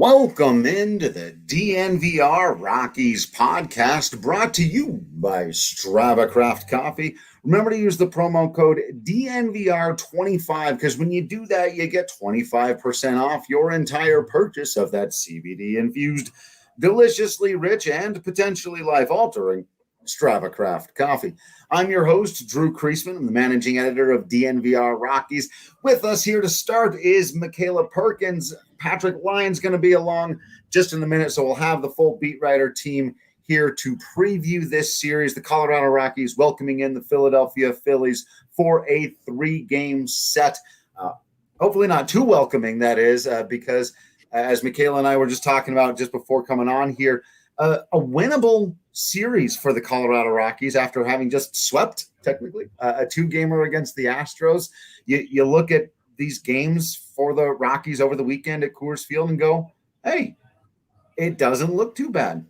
Welcome into the DNVR Rockies podcast, brought to you by Strava Craft Coffee. Remember to use the promo code DNVR25 because when you do that, you get 25% off your entire purchase of that CBD-infused, deliciously rich, and potentially life-altering Strava Craft Coffee. I'm your host, Drew Creasman. I'm the managing editor of DNVR Rockies. With us here to start is Makayla Perkins. Patrick Lyons going to be along just in a minute, so we'll have the full beat writer team here to preview this series. The Colorado Rockies welcoming in the Philadelphia Phillies for a 3-game set. Hopefully not too welcoming, that is, because as Makayla and I were just talking about just before coming on here, a winnable series for the Colorado Rockies after having just swept, technically, a 2-gamer against the Astros. You look at these games for the Rockies over the weekend at Coors Field and go, hey, it doesn't look too bad.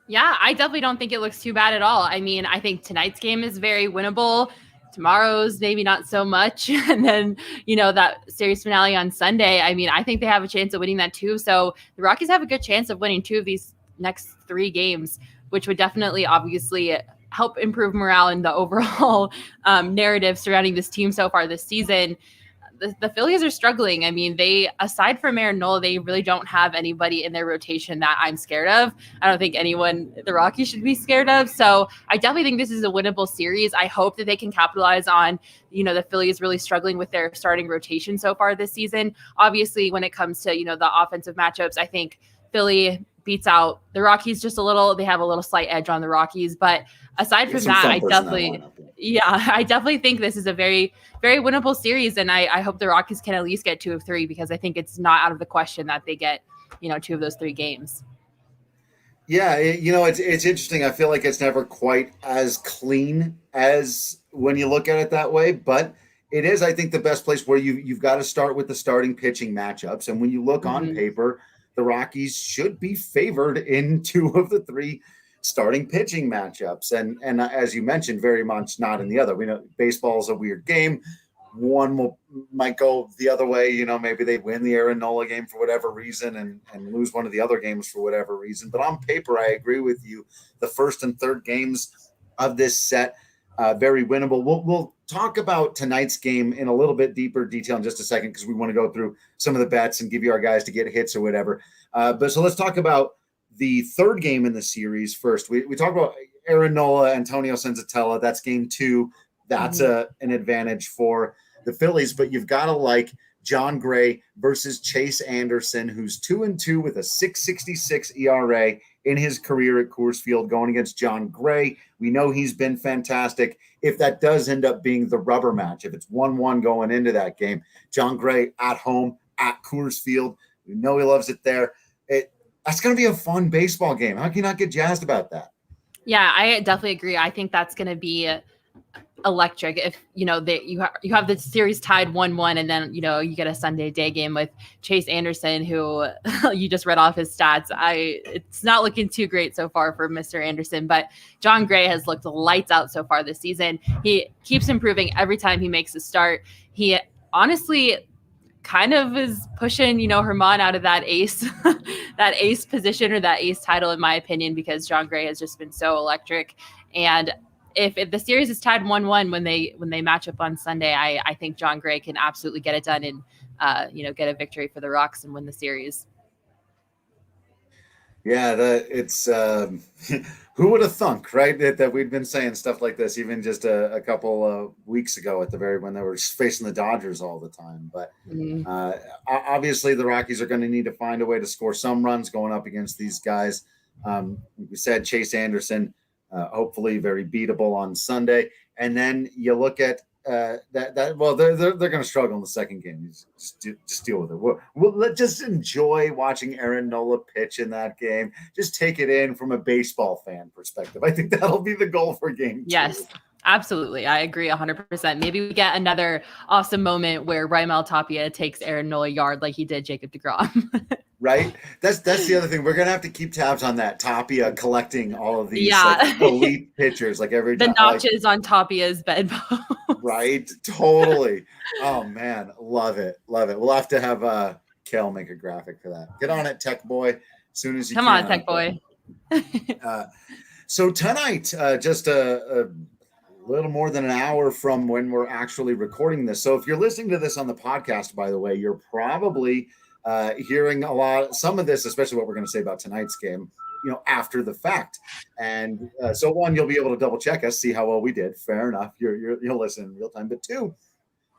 Yeah, I definitely don't think it looks too bad at all. I mean, I think tonight's game is very winnable. Tomorrow's maybe not so much. And then, that series finale on Sunday, I mean, I think they have a chance of winning that too. So the Rockies have a good chance of winning 2 of these next 3 games, which would definitely obviously help improve morale and the overall narrative surrounding this team so far this season. The Phillies are struggling. I mean, aside from Aaron Nola, they really don't have anybody in their rotation that I'm scared of. I don't think anyone the Rockies should be scared of. So I definitely think this is a winnable series. I hope that they can capitalize on, the Phillies really struggling with their starting rotation so far this season. Obviously, when it comes to, the offensive matchups, I think Philly beats out the Rockies just a little. They have a little slight edge on the Rockies. But aside from that, I definitely think this is a very, very winnable series. And I hope the Rockies can at least get 2 of 3 because I think it's not out of the question that they get, 2 of those 3 games. Yeah, it's interesting. I feel like it's never quite as clean as when you look at it that way. But it is, I think, the best place where you've got to start with the starting pitching matchups. And when you look on paper, the Rockies should be favored in 2 of the 3 starting pitching matchups. And as you mentioned, very much not in the other. We know baseball is a weird game. One might go the other way. Maybe they win the Aaron Nola game for whatever reason and lose one of the other games for whatever reason. But on paper, I agree with you. The first and third games of this set, very winnable. We'll talk about tonight's game in a little bit deeper detail in just a second because we want to go through some of the bets and give you our guys to get hits or whatever. But so let's talk about the third game in the series first. We talked about Aaron Nola, Antonio Senzatella. That's game 2. That's an advantage for the Phillies, but you've got to like John Gray versus Chase Anderson, who's 2-2 with a 6.66 ERA in his career at Coors Field, going against John Gray. We know he's been fantastic. If that does end up being the rubber match, if it's 1-1 going into that game, John Gray at home at Coors Field, we know he loves it there. That's going to be a fun baseball game. How can you not get jazzed about that? Yeah, I definitely agree. I think that's going to be electric. If you have the series tied 1-1 and then you get a Sunday day game with Chase Anderson, who you just read off his stats. It's not looking too great so far for Mr. Anderson, but John Gray has looked lights out so far this season. He keeps improving every time he makes a start. He honestly kind of is pushing Herman out of that ace position or that ace title, in my opinion, because John Gray has just been so electric. And if the series is tied 1-1 when they match up on Sunday, I think John Gray can absolutely get it done and get a victory for the Rocks and win the series. Yeah, it's who would have thunk, right? That we'd been saying stuff like this even just a couple of weeks ago when they were facing the Dodgers all the time. But obviously the Rockies are going to need to find a way to score some runs going up against these guys. We said Chase Anderson, hopefully very beatable on Sunday. And then you look at they're going to struggle in the second game. Just deal with it. We'll just enjoy watching Aaron Nola pitch in that game. Just take it in from a baseball fan perspective. I think that'll be the goal for game 2. Yes, absolutely. I agree 100%. Maybe we get another awesome moment where Raimel Tapia takes Aaron Nola yard like he did Jacob deGrom. Right? That's the other thing. We're going to have to keep tabs on that. Tapia collecting all of these elite pitchers. Like every the notches on Tapia's bedpost. Right? Totally. Oh, man. Love it. Love it. We'll have to have Kale make a graphic for that. Get on it, tech boy. As soon as you Come can. on, tech boy. So tonight, just a little more than an hour from when we're actually recording this. So if you're listening to this on the podcast, by the way, you're probably hearing some of this, especially what we're going to say about tonight's game, after the fact. And so one, you'll be able to double check us, see how well we did. Fair enough. You'll listen in real time. But two,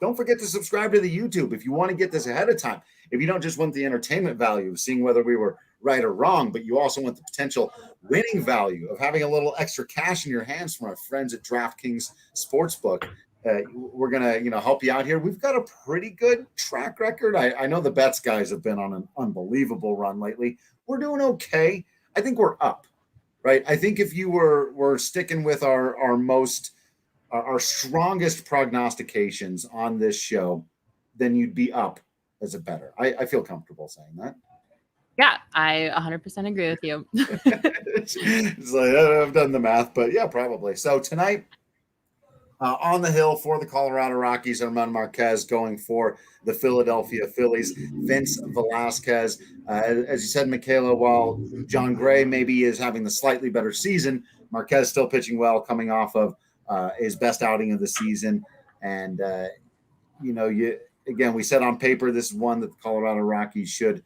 don't forget to subscribe to the YouTube if you want to get this ahead of time. If you don't just want the entertainment value of seeing whether we were right or wrong, but you also want the potential winning value of having a little extra cash in your hands from our friends at DraftKings Sportsbook. We're going to help you out here. We've got a pretty good track record. I know the bets guys have been on an unbelievable run lately. We're doing okay. I think we're up, right? I think if you were sticking with our strongest prognostications on this show, then you'd be up as a bettor. I feel comfortable saying that. Yeah, I 100% agree with you. It's like, I've done the math, but yeah, probably. So tonight, on the hill for the Colorado Rockies, Herman Marquez going for the Philadelphia Phillies. Vince Velasquez, as you said, Makayla, while John Gray maybe is having the slightly better season, Marquez still pitching well, coming off of his best outing of the season. And, again, we said on paper, this is one that the Colorado Rockies should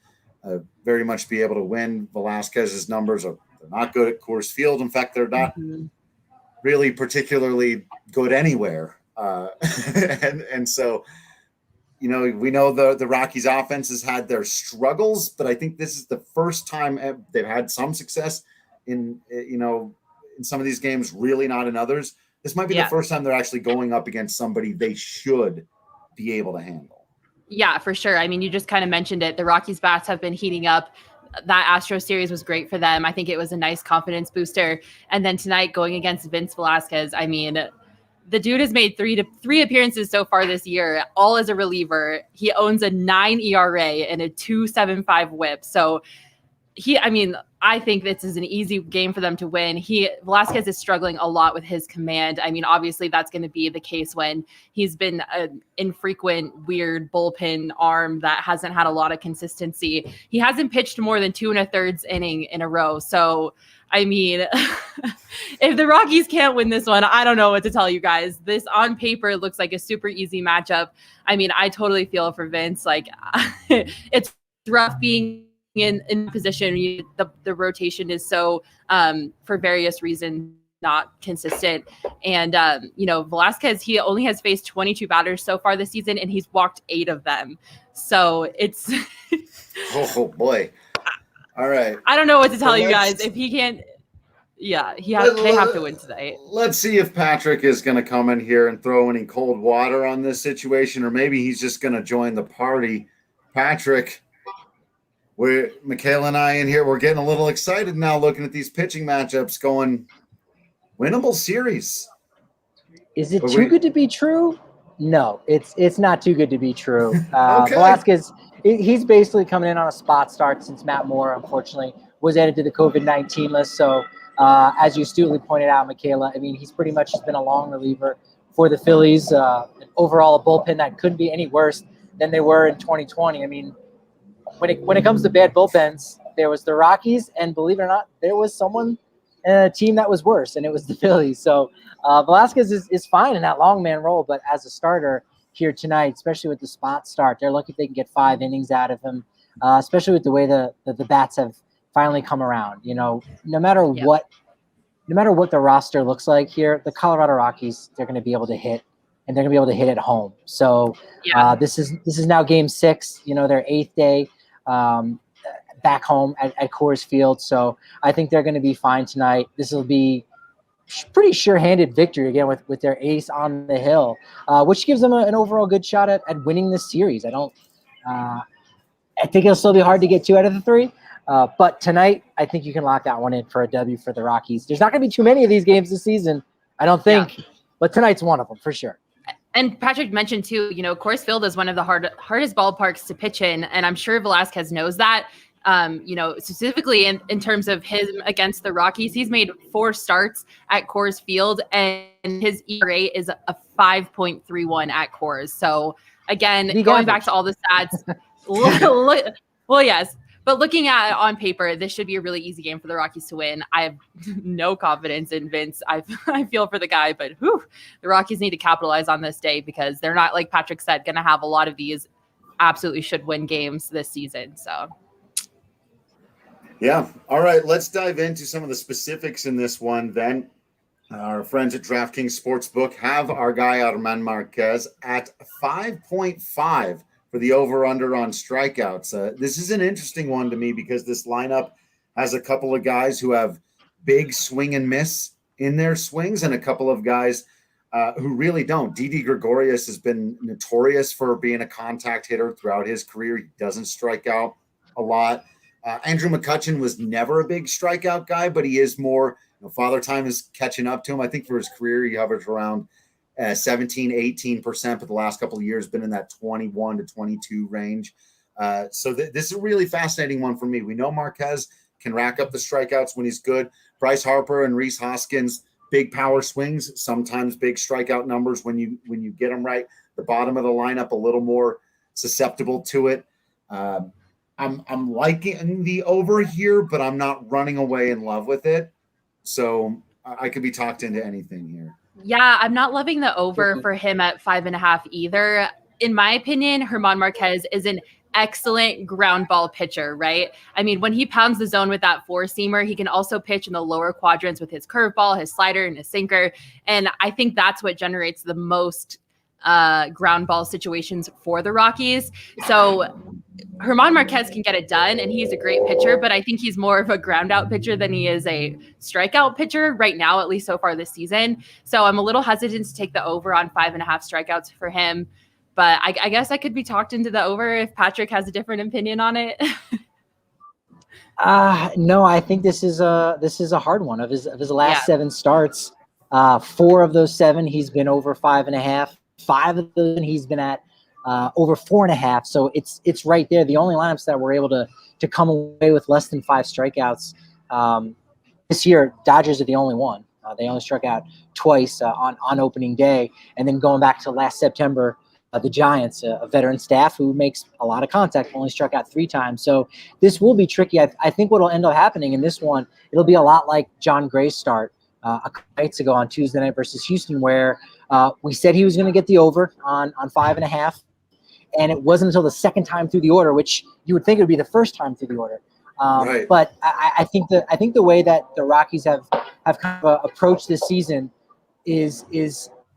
very much be able to win. Velasquez's numbers they're not good at Coors Field. In fact, they're not really particularly good anywhere. And so, we know the Rockies offense has had their struggles, but I think this is the first time they've had some success in some of these games, really not in others. This might be the first time they're actually going up against somebody they should be able to handle. Yeah, for sure. I mean, you just kind of mentioned it. The Rockies bats have been heating up. That Astro series was great for them. I think it was a nice confidence booster. And then tonight going against Vince Velasquez, I mean, the dude has made three appearances so far this year, all as a reliever. He owns a 9 ERA and a 2.75 whip. So I think this is an easy game for them to win. Velasquez is struggling a lot with his command. I mean, obviously that's going to be the case when he's been an infrequent, weird bullpen arm that hasn't had a lot of consistency. He hasn't pitched more than 2 1/3 inning in a row. So, I mean, if the Rockies can't win this one, I don't know what to tell you guys. This on paper looks like a super easy matchup. I mean, I totally feel for Vince. Like, it's rough being in position. The rotation is so for various reasons not consistent, and Velasquez, he only has faced 22 batters so far this season and he's walked 8 of them, so it's oh boy. All right, I don't know what to tell you guys. If he can't, they have to win tonight. Let's see if Patrick is going to come in here and throw any cold water on this situation, or maybe he's just going to join the party. Patrick, Makayla and I in here, we're getting a little excited now looking at these pitching matchups going winnable series. Is it too good to be true? No, it's not too good to be true. Okay. Velasquez, he's basically coming in on a spot start since Matt Moore, unfortunately, was added to the COVID-19 list. So as you astutely pointed out, Makayla, I mean, he's pretty much just been a long reliever for the Phillies. Overall, a bullpen that couldn't be any worse than they were in 2020. I mean, when it comes to bad bullpens, there was the Rockies, and believe it or not, there was a team that was worse, and it was the Phillies. So Velasquez is fine in that long man role, but as a starter here tonight, especially with the spot start, they're lucky if they can get 5 innings out of him, especially with the way the bats have finally come around. No matter what the roster looks like here, the Colorado Rockies, they're going to be able to hit, and they're going to be able to hit at home. So this is now game 6, their 8th day back home at Coors Field. So I think they're going to be fine tonight. This will be pretty sure-handed victory again with their ace on the hill, which gives them an overall good shot at winning this series. I think it'll still be hard to get 2 out of the 3. But tonight, I think you can lock that one in for a W for the Rockies. There's not going to be too many of these games this season, I don't think, but tonight's one of them for sure. And Patrick mentioned too, Coors Field is one of the hardest ballparks to pitch in, and I'm sure Velasquez knows that. Specifically in terms of him against the Rockies, he's made 4 starts at Coors Field, and his ERA is a 5.31 at Coors. So again, going back to all the stats, Well, yes. But looking at it on paper, this should be a really easy game for the Rockies to win. I have no confidence in Vince. I feel for the guy, but the Rockies need to capitalize on this day because they're not, like Patrick said, going to have a lot of these absolutely should win games this season. So, yeah. All right. Let's dive into some of the specifics in this one then. Our friends at DraftKings Sportsbook have our guy German Marquez at 5.5 for the over-under on strikeouts. This is an interesting one to me because this lineup has a couple of guys who have big swing and miss in their swings and a couple of guys who really don't. Didi Gregorius has been notorious for being a contact hitter throughout his career. He doesn't strike out a lot. Andrew Mccutchen was never a big strikeout guy, but he is more – Father Time is catching up to him. I think for his career, he hovers around 17, 18%, but the last couple of years been in that 21 to 22 range. So this is a really fascinating one for me. We know Marquez can rack up the strikeouts when he's good. Bryce Harper and Rhys Hoskins, big power swings, sometimes big strikeout numbers when you get them right. The bottom of the lineup a little more susceptible to it. I'm liking the over here, but I'm not running away in love with it. So I could be talked into anything here. Yeah, I'm not loving the over for him at 5.5 either. In my opinion, German Marquez is an excellent ground ball pitcher, right? I mean, when he pounds the zone with that four-seamer, he can also pitch in the lower quadrants with his curveball, his slider, and his sinker. And I think that's what generates the most ground ball situations for the Rockies. So German Marquez can get it done, and he's a great pitcher, but I think he's more of a ground out pitcher than he is a strikeout pitcher right now, at least so far this season. So I'm a little hesitant to take the over on 5.5 strikeouts for him, but I guess I could be talked into the over if Patrick has a different opinion on it. No, I think this is a hard one. Of his last 7 starts, 4 of those 7 he's been over 5.5. 5 of those he's been at over 4.5. So it's right there. The only lineups that were able to come away with less than 5 strikeouts this year, Dodgers are the only one. They only struck out twice on opening day, and then going back to last September, the Giants, a veteran staff who makes a lot of contact, only struck out 3 times. So this will be tricky. I think what will end up happening in this one, it'll be a lot like John Gray's start a couple nights ago on Tuesday night versus Houston, where we said he was going to get the over on 5.5. And it wasn't until the second time through the order, which you would think it would be the first time through the order. Right. But I think the way that the Rockies have kind of approached this season is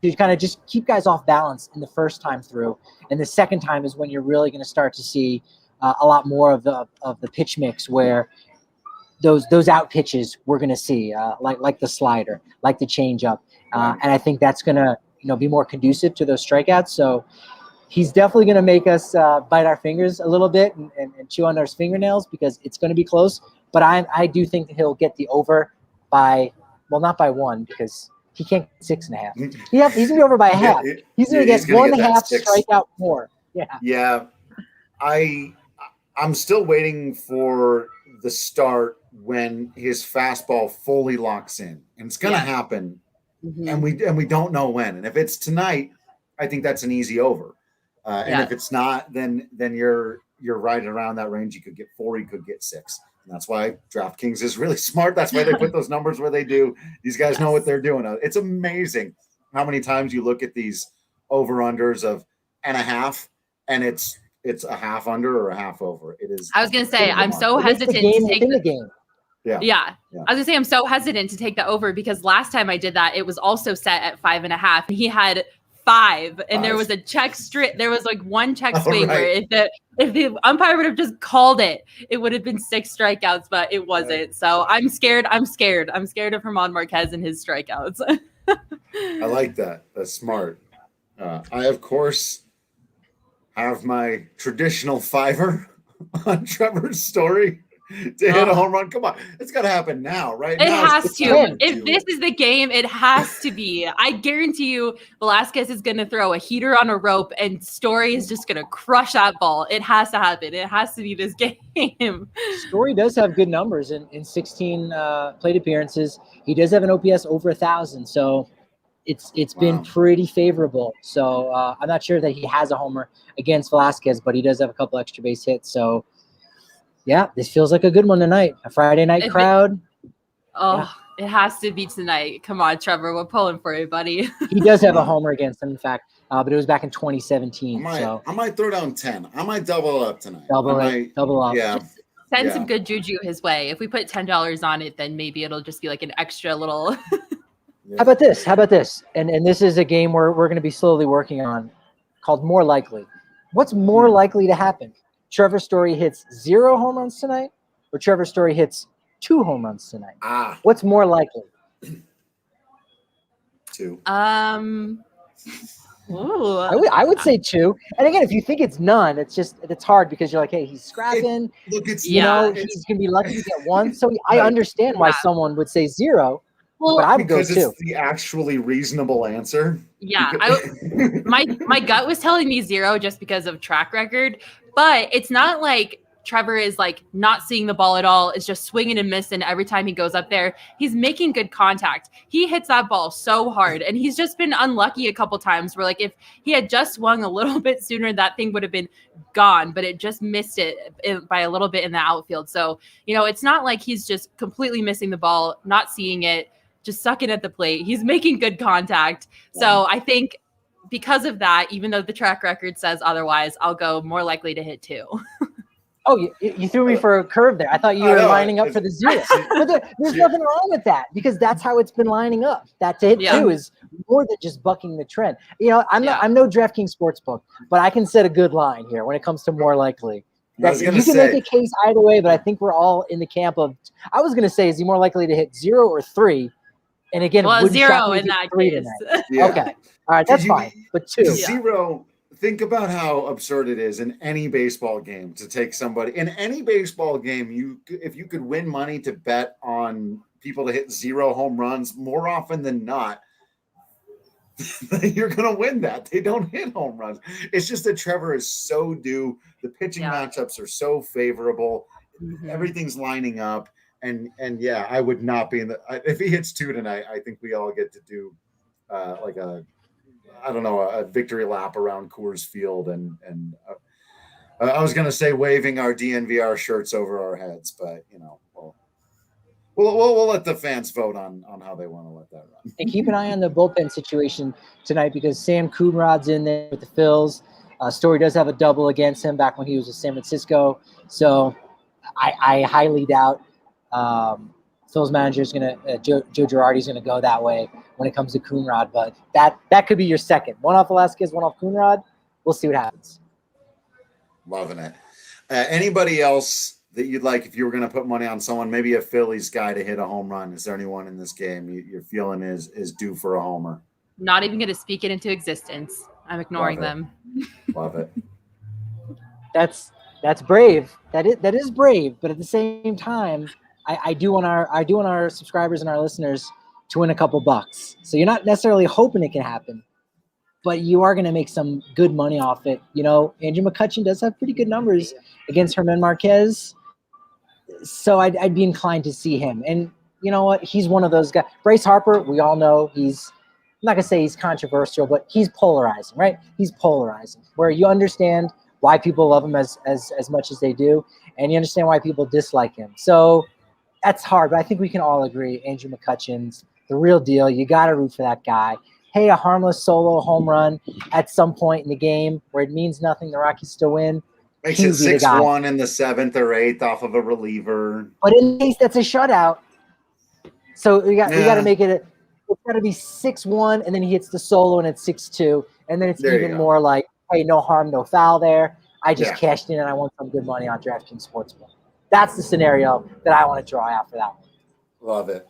to kind of just keep guys off balance in the first time through, and the second time is when you're really going to start to see a lot more of the pitch mix, where those out pitches we're going to see, like the slider, like the changeup, and I think that's going to be more conducive to those strikeouts. So he's definitely going to make us bite our fingers a little bit and chew on our fingernails because it's going to be close. But I do think that he'll get the over by, well, not by 1 because he can't get 6.5. He's going to be over by a half. He's going to get 1.5 strikeout more. Yeah. Yeah. I'm still waiting for the start when his fastball fully locks in, and it's going to happen. Mm-hmm. And we don't know when. And if it's tonight, I think that's an easy over. And if it's not, then you're right around that range. You could get 4, you could get 6. And that's why DraftKings is really smart. That's why they put those numbers where they do. These guys know what they're doing. It's amazing how many times you look at these over-unders of 1.5, and it's a half under or a half over. It is. I was going to say, I'm so hesitant to take the game. Yeah. I was gonna say I'm so hesitant to take the over because last time I did that, it was also set at 5.5. He had 5, and there was a check straight. There was like one check swing where if the umpire would have just called it, it would have been 6 strikeouts, but it wasn't. Right. So I'm scared. I'm scared of German Marquez and his strikeouts. I like that. That's smart. I of course have my traditional $5 on Trevor's Story to hit a home run. Come on, it's got to happen now, right? It has to. If this is the game, it has to be. I guarantee you, Velasquez is going to throw a heater on a rope, and Story is just going to crush that ball. It has to happen. It has to be this game. Story does have good numbers in 16 plate appearances. He does have an OPS over 1,000. So it's been pretty favorable. So I'm not sure that he has a homer against Velasquez, but he does have a couple extra base hits. So yeah, this feels like a good one tonight. A Friday night crowd. It has to be tonight. Come on, Trevor. We're pulling for you, buddy. He does have a homer against him, in fact, but it was back in 2017. I might throw down 10. I might double up tonight. Double up. Yeah. Just send some good juju his way. If we put $10 on it, then maybe it'll just be like an extra little. How about this? And this is a game we're going to be slowly working on, called More Likely. What's more likely to happen? Trevor Story hits 0 home runs tonight, or Trevor Story hits 2 home runs tonight? What's more likely? 2. Ooh. I would say 2. And again, if you think it's none, it's hard because you're like, hey, he's scrapping. He's going to be lucky to get 1. So I understand why someone would say 0. Well, but I would go 2. Because it's the actually reasonable answer. Yeah, my gut was telling me 0 just because of track record, but it's not like Trevor is like not seeing the ball at all. It's just swinging and missing every time he goes up there. He's making good contact. He hits that ball so hard, and he's just been unlucky a couple times where, like, if he had just swung a little bit sooner, that thing would have been gone, but it just missed it by a little bit in the outfield. So, it's not like he's just completely missing the ball, not seeing it, just sucking at the plate. He's making good contact. So I think because of that, even though the track record says otherwise, I'll go more likely to hit 2. Oh, you threw me for a curve there. I thought you were lining up for the 0. But there's nothing wrong with that because that's how it's been lining up. That to hit 2 is more than just bucking the trend. I'm no DraftKings Sportsbook, but I can set a good line here when it comes to more likely. You can make a case either way, but I think we're all in the camp of – I was going to say, is he more likely to hit 0 or 3? And again, 0 in that case. Yeah. Okay. All right, that's fine. But 2. 0 – think about how absurd it is in any baseball game to take somebody in any baseball game. If you could win money to bet on people to hit 0 home runs, more often than not, you're going to win that. They don't hit home runs. It's just that Trevor is so due. The pitching matchups are so favorable. Mm-hmm. Everything's lining up. And I would not be if he hits 2 tonight, I think we all get to do a victory lap around Coors Field, and I was going to say waving our DNVR shirts over our heads, but we'll let the fans vote on how they want to let that run. And keep an eye on the bullpen situation tonight because Sam Coonrod's in there with the Phils. Story does have a double against him back when he was with San Francisco, so I highly doubt Phil's manager is going to Joe Girardi's going to go that way when it comes to Coonrod, but that could be your second. One off Velasquez, one off Coonrod. We'll see what happens. Loving it. Anybody else that you'd like, if you were going to put money on someone, maybe a Phillies guy to hit a home run? Is there anyone in this game you're feeling is due for a homer? Not even going to speak it into existence. I'm ignoring them. Love it. That's brave. That is brave, but at the same time, I do want our subscribers and our listeners to win a couple bucks. So you're not necessarily hoping it can happen, but you are going to make some good money off it. Andrew Mccutchen does have pretty good numbers against Herman Marquez. So I'd be inclined to see him. And you know what? He's one of those guys. Bryce Harper, we all know I'm not going to say he's controversial, but he's polarizing, right? He's polarizing where you understand why people love him as much as they do. And you understand why people dislike him. So that's hard, but I think we can all agree Andrew McCutchen's the real deal. You got to root for that guy. Hey, a harmless solo home run at some point in the game where it means nothing, the Rockies still win. Makes it 6-1 in the 7th or 8th off of a reliever. But in case that's a shutout. So we got to make it it's got to be 6-1, and then he hits the solo, and it's 6-2, and then it's even more like, hey, no harm, no foul there. I just cashed in, and I won some good money on DraftKings Sportsbook. That's the scenario that I want to draw out for that one. Love it.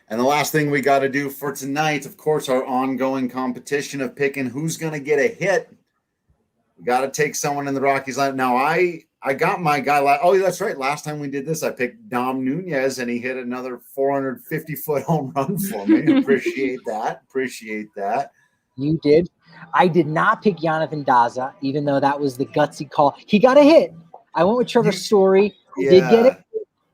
And the last thing we got to do for tonight, of course, our ongoing competition of picking who's going to get a hit. We got to take someone in the Rockies line. Now, I got my guy. Oh, that's right. Last time we did this, I picked Dom Nunez, and he hit another 450-foot home run for me. Appreciate that. You did. I did not pick Jonathan Daza, even though that was the gutsy call. He got a hit. I went with Trevor Story. Did get it,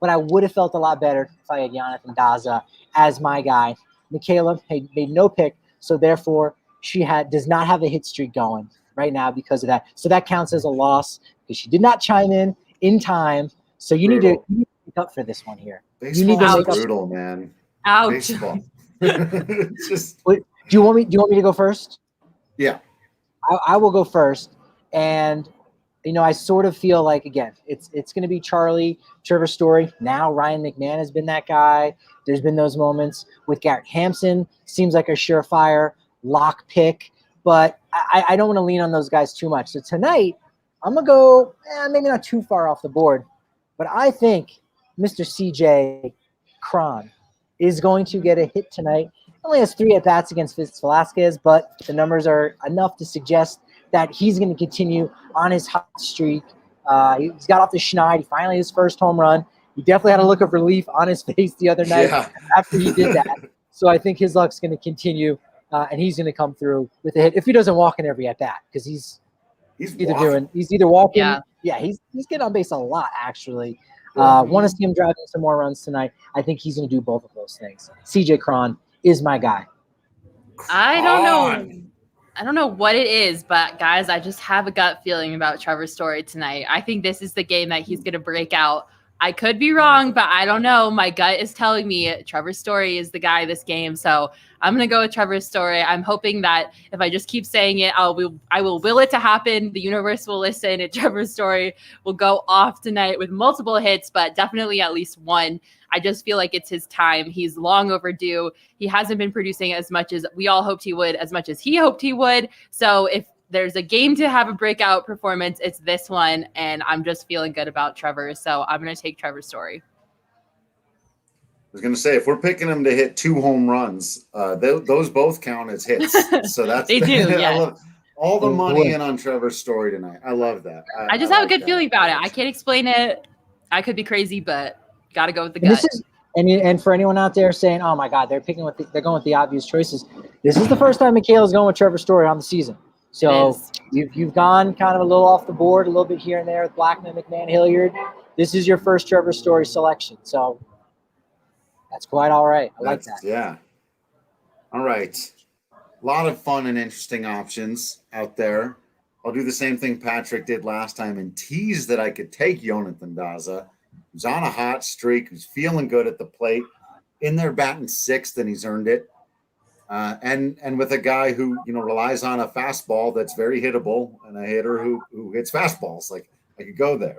but I would have felt a lot better if I had Jonathan Daza as my guy. Makayla made no pick, so therefore she does not have a hit streak going right now because of that. So that counts as a loss because she did not chime in time. So you need to make up for this one here. Baseball you need to is make brutal, man. Ouch. Baseball. It's just. Do you want me to go first? Yeah. I will go first, and I sort of feel like, again, it's going to be Charlie, Trevor Story. Now Ryan McMahon has been that guy. There's been those moments with Garrett Hampson. Seems like a surefire lock pick, but I don't want to lean on those guys too much. So tonight, I'm going to go maybe not too far off the board, but I think Mr. CJ Cron is going to get a hit tonight. Only has 3 at-bats against Fitz Velasquez, but the numbers are enough to suggest that he's going to continue on his hot streak. He's got off the schneid. He finally his first home run. He definitely had a look of relief on his face the other night after he did that. So I think his luck's going to continue, and he's going to come through with a hit if he doesn't walk in every at-bat, because he's either walking. Yeah, he's getting on base a lot, actually. Want to see him driving some more runs tonight. I think he's going to do both of those things. CJ Cron is my guy. I don't know what it is, but guys, I just have a gut feeling about Trevor Story tonight. I think this is the game that he's going to break out. I could be wrong, but I don't know. My gut is telling me Trevor Story is the guy this game. So I'm going to go with Trevor Story. I'm hoping that if I just keep saying it, I will will it to happen. The universe will listen, and Trevor Story will go off tonight with multiple hits, but definitely at least one. I just feel like it's his time. He's long overdue. He hasn't been producing as much as we all hoped he would, as much as he hoped he would. So if there's a game to have a breakout performance, it's this one, and I'm just feeling good about Trevor. So I'm going to take Trevor Story. I was going to say, if we're picking him to hit 2 home runs, those both count as hits. So that's they do. Yeah. I love all the money in on Trevor Story tonight. I love that. I just have a good feeling about it. I can't explain it. I could be crazy, but got to go with the gut. And for anyone out there saying, "Oh my God, they're going with the obvious choices," this is the first time Makayla's going with Trevor Story on the season. So you've gone kind of a little off the board, a little bit here and there with Blackman, McMahon, Hilliard. This is your first Trevor Story selection, so that's quite all right. I like that. Yeah. All right. A lot of fun and interesting options out there. I'll do the same thing Patrick did last time and tease that I could take Jonathan Daza, who's on a hot streak, who's feeling good at the plate, in there batting 6th, and he's earned it. And with a guy who, relies on a fastball that's very hittable and a hitter who hits fastballs. Like, I could go there.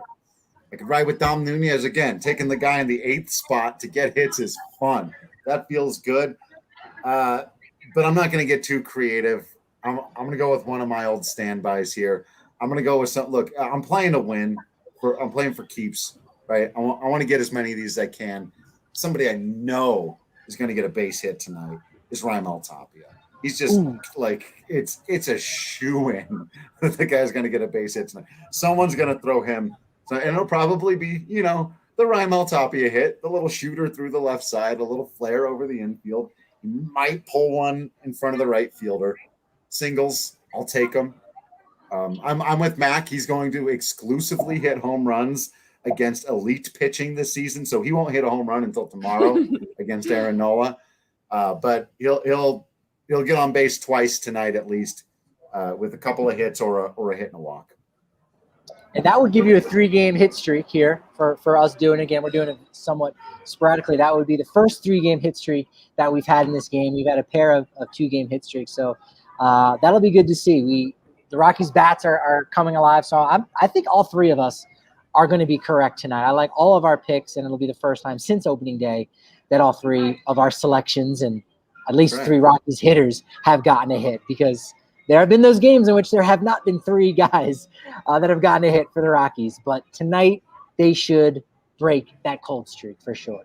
I could ride with Dom Nunez again. Taking the guy in the 8th spot to get hits is fun. That feels good. But I'm not going to get too creative. I'm going to go with one of my old standbys here. I'm going to go with some. Look, I'm playing to win. I'm playing for keeps, right? I want to get as many of these as I can. Somebody I know is going to get a base hit tonight is Raimel Tapia. He's just it's a shoo-in that the guy's going to get a base hit tonight. Someone's going to throw him. So, and it'll probably be, the Raimel Tapia hit, the little shooter through the left side, a little flare over the infield. He might pull one in front of the right fielder. Singles, I'll take them. I'm with Mac. He's going to exclusively hit home runs against elite pitching this season, so he won't hit a home run until tomorrow against Aaron Nola. But he'll get on base twice tonight at least, with a couple of hits or a hit and a walk. And that would give you a 3-game hit streak here for us doing. Again, we're doing it somewhat sporadically. That would be the first 3-game hit streak that we've had in this game. We've had a pair of 2-game hit streaks, so that'll be good to see. The Rockies bats are coming alive, so I think all 3 of us are going to be correct tonight. I like all of our picks, and it'll be the first time since opening day that all 3 of our selections and at least 3 Rockies hitters have gotten a hit, because there have been those games in which there have not been 3 guys that have gotten a hit for the Rockies. But tonight they should break that cold streak for sure.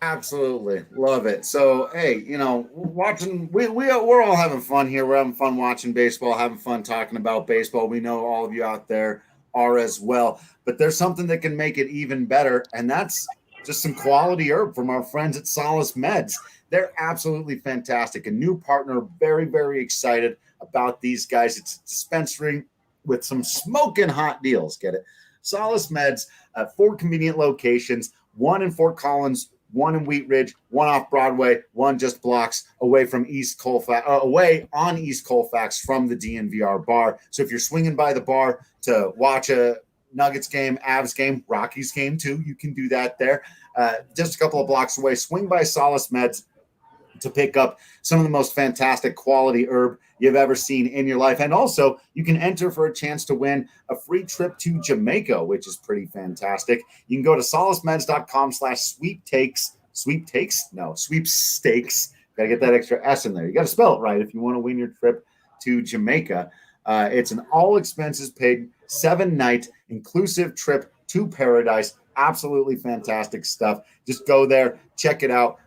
Absolutely. Love it. So, hey, watching, we're all having fun here. We're having fun watching baseball, having fun talking about baseball. We know all of you out there are as well. But there's something that can make it even better, and that's just some quality herb from our friends at Solace Meds. They're absolutely fantastic. A new partner, very, very excited about these guys. It's a dispensary with some smoking hot deals. Get it? Solace Meds at 4 convenient locations, one in Fort Collins, one in Wheat Ridge, one off Broadway, one just blocks away from away on East Colfax from the DNVR bar. So if you're swinging by the bar to watch a Nuggets game, Avs game, Rockies game too, you can do that there. Just a couple of blocks away, swing by Solace Meds to pick up some of the most fantastic quality herb you've ever seen in your life. And also, you can enter for a chance to win a free trip to Jamaica, which is pretty fantastic. You can go to solacemeds.com/sweepstakes. Sweepstakes? No, sweepstakes. Got to get that extra S in there. You got to spell it right if you want to win your trip to Jamaica. It's an all expenses paid 7-night inclusive trip to paradise. Absolutely fantastic stuff. Just go there, check it out.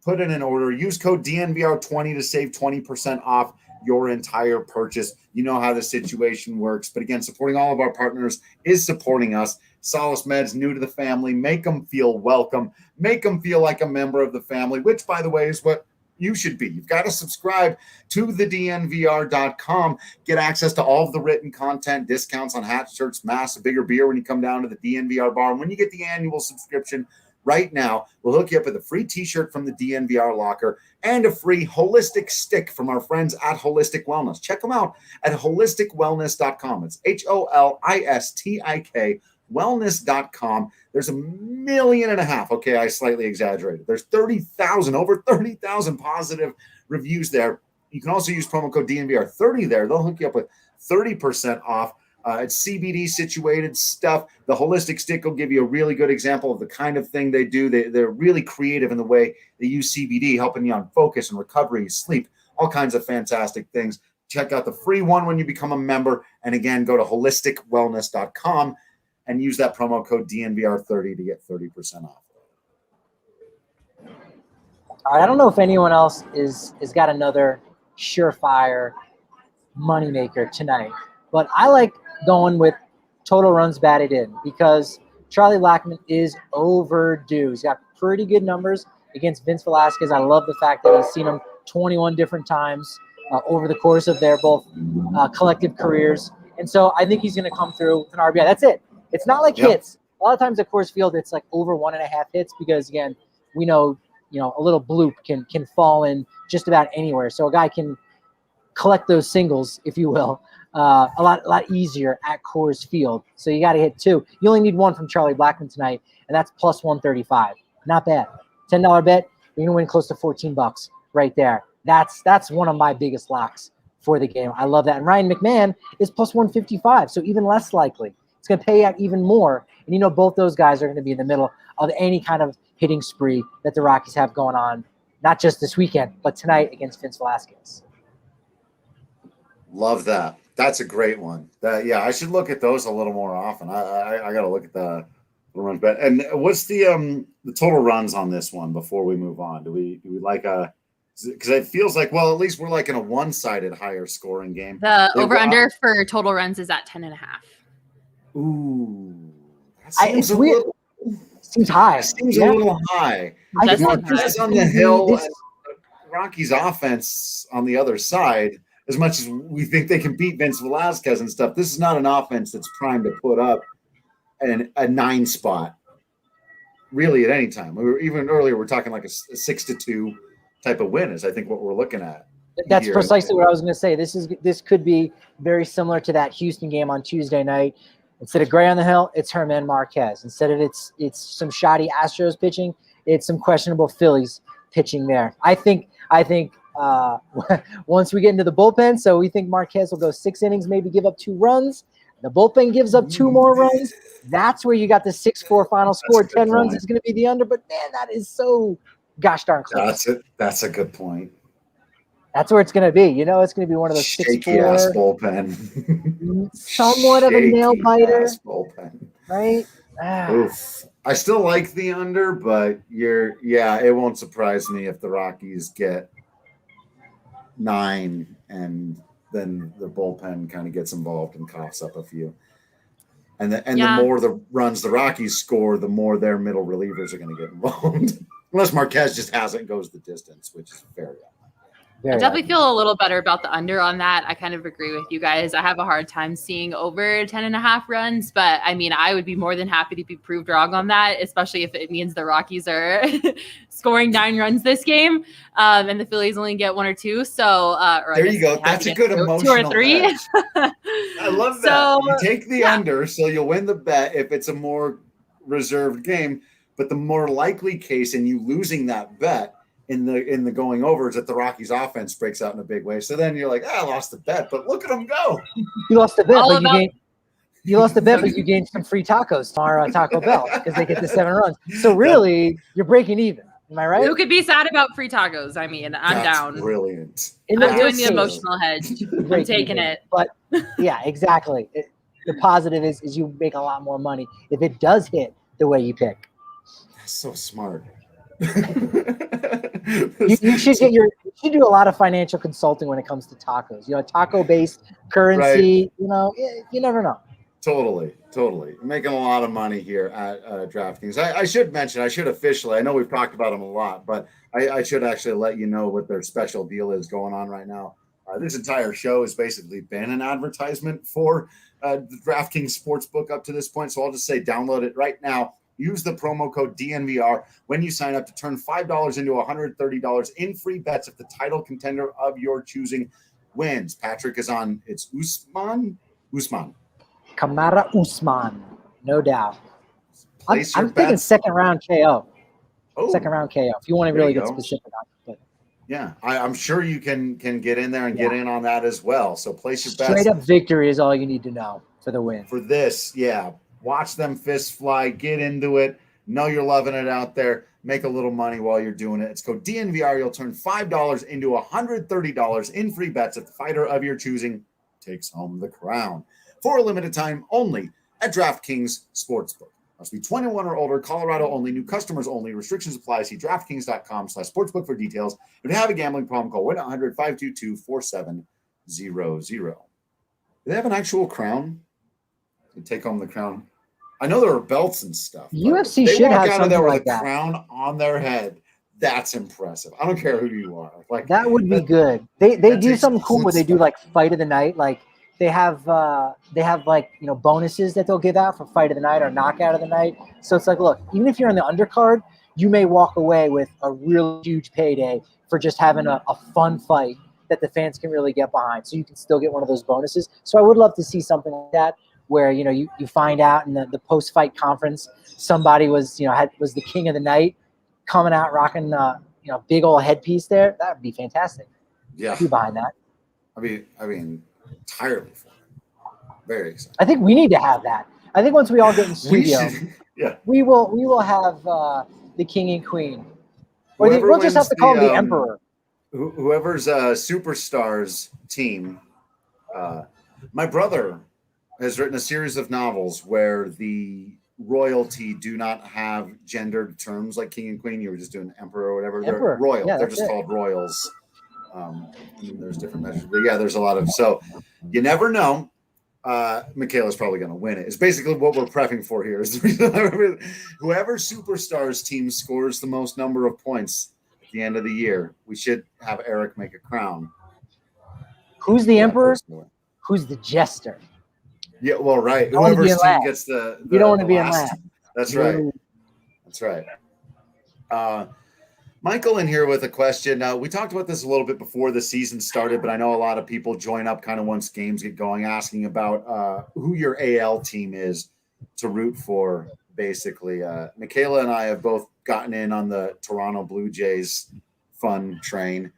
Put in an order. Use code DNVR20 to save 20% off your entire purchase. You know how the situation works. But again, supporting all of our partners is supporting us. Solace Meds, new to the family. Make them feel welcome. Make them feel like a member of the family, which, by the way, is what you should be. You've got to subscribe to the DNVR.com. Get access to all of the written content, discounts on hats, shirts, masks, a bigger beer when you come down to the DNVR bar. And when you get the annual subscription, right now, we'll hook you up with a free t-shirt from the DNVR Locker and a free holistic stick from our friends at Holistic Wellness. Check them out at holisticwellness.com. It's HOLISTIK wellness.com. There's 1.5 million. Okay, I slightly exaggerated. There's over 30,000 positive reviews there. You can also use promo code DNVR30 there. They'll hook you up with 30% off. It's CBD situated stuff. The holistic stick will give you a really good example of the kind of thing they do. They're really creative in the way they use CBD, helping you on focus and recovery, sleep, all kinds of fantastic things. Check out the free one when you become a member. And again, go to holisticwellness.com and use that promo code DNVR30 to get 30% off. All right, I don't know if anyone else is got another surefire moneymaker tonight, but I like going with total runs batted in because Charlie Blackmon is overdue. He's got pretty good numbers against Vince Velasquez. I love the fact that he's seen him 21 different times over the course of their both collective careers. And so I think he's going to come through with an RBI. That's it. It's not like hits. A lot of times at Coors Field, it's like over 1.5 hits because, again, we know, a little bloop can fall in just about anywhere. So a guy can collect those singles, if you will, a lot easier at Coors Field. So you got to hit 2. You only need 1 from Charlie Blackmon tonight, and that's plus 135. Not bad. $10 bet, you're gonna win close to $14 right there. That's one of my biggest locks for the game. I love that. And Ryan McMahon is plus 155, so even less likely. It's gonna pay out even more. And both those guys are gonna be in the middle of any kind of hitting spree that the Rockies have going on, not just this weekend, but tonight against Vince Velasquez. Love that. That's a great one. I should look at those a little more often. I got to look at the runs bet. And what's the total runs on this one before we move on? Do we like because it feels like, well, at least we're like in a one-sided higher scoring game. The over-under for total runs is at 10.5. Ooh, that seems it's weird. Seems high. Seems a little high. Marquez on the hill, and Rockies offense on the other side. As much as we think they can beat Vince Velasquez and stuff, this is not an offense that's primed to put up a 9 spot really at any time. Even earlier, we're talking like a 6-2 type of win is I think what we're looking at. That's precisely what I was going to say. This could be very similar to that Houston game on Tuesday night. Instead of Gray on the hill, it's Herman Marquez. Instead of it's some shoddy Astros pitching, it's some questionable Phillies pitching there. I think once we get into the bullpen, so we think Marquez will go 6 innings, maybe give up 2 runs. The bullpen gives up 2 more runs. That's where you got the 6-4 final score. 10 runs is going to be the under, but man, that is so gosh darn close. That's a good point. That's where it's going to be. It's going to be one of those shaky ass bullpen. Somewhat of a nail biter. Bullpen. Right? Oof. I still like the under, but it won't surprise me if the Rockies get 9 and then the bullpen kind of gets involved and coughs up a few. And the more the runs the Rockies score, the more their middle relievers are going to get involved. Unless Marquez just has it and goes the distance, which is fair. I definitely feel a little better about the under on that. I kind of agree with you guys. I have a hard time seeing over 10.5 runs, but I mean, I would be more than happy to be proved wrong on that, especially if it means the Rockies are scoring 9 runs this game, and the Phillies only get 1 or 2. So there you go. That's a good emotional 2 or 3. I love that. So, you take the under, so you'll win the bet if it's a more reserved game. But the more likely case in you losing that bet in the going over is that the Rockies offense breaks out in a big way. So then you're like, I lost the bet, but look at them go. You lost the bet, but you gained some free tacos tomorrow at Taco Bell because they get the 7 runs. So really, you're breaking even. Am I right? Who could be sad about free tacos? I mean, I'm down. Brilliant. I'm doing the emotional hedge. I'm taking it. But yeah, exactly. The positive is you make a lot more money if it does hit the way you pick. That's so smart. you should do a lot of financial consulting when it comes to tacos. Taco-based currency. Right. You never know. Totally. You're making a lot of money here at DraftKings. I should mention, I know we've talked about them a lot, but I should actually let you know what their special deal is going on right now. This entire show has basically been an advertisement for the DraftKings Sportsbook up to this point. So I'll just say download it right now. Use the promo code DNVR when you sign up to turn $5 into $130 in free bets if the title contender of your choosing wins. Patrick is on. It's Usman. Kamara Usman, no doubt. I'm Bets. thinking second round KO. Second round KO. If you want to really get specific on it. But. Yeah, I'm sure you can get in there and get in on that as well. So place your bets. Straight up victory is all you need to know for the win. For this, yeah. Watch them fists fly. Get into it. Know you're loving it out there. Make a little money while you're doing it. It's code DNVR. You'll turn $5 into $130 in free bets if the fighter of your choosing takes home the crown. For a limited time only at DraftKings Sportsbook. Must be 21 or older, Colorado only, new customers only. Restrictions apply. See DraftKings.com/sportsbook for details. If you have a gambling problem, call 1-800-522-4700. Do they have an actual crown? To take home the crown? I know there are belts and stuff. UFC should have something like that. Crown on their head. That's impressive. I don't care who you are. Like that would be good. They do something cool where they do like fight of the night. Like they have bonuses that they'll give out for fight of the night or knockout of the night. So it's like, look, even if you're in the undercard, you may walk away with a really huge payday for just having a fun fight that the fans can really get behind. So you can still get one of those bonuses. So I would love to see something like that, where you find out in the post-fight conference somebody was the king of the night, coming out rocking big old headpiece there. That would be fantastic. Yeah, I'd be behind that. I mean, entirely for it. Very exciting. I think we need to have that. I think once we all get in the studio, we will have the king and queen, or we'll just have to call him the emperor. Whoever's Superstars team. My brother has written a series of novels where the royalty do not have gendered terms like king and queen. You were just doing emperor or whatever. They're royal. Yeah, they're just called royals. There's different measures, but yeah, there's a lot of. So you never know. Makayla's probably going to win it. It's basically what we're prepping for here. Is whoever Superstars team scores the most number of points at the end of the year, we should have Eric make a crown. Who's the emperor? Who's the jester? Yeah, well, right. Whoever's team gets the you don't want to be in last. That's right. That's right. Michael in here with a question. We talked about this a little bit before the season started, but I know a lot of people join up kind of once games get going, asking about who your AL team is to root for, basically. Makayla and I have both gotten in on the Toronto Blue Jays fun train.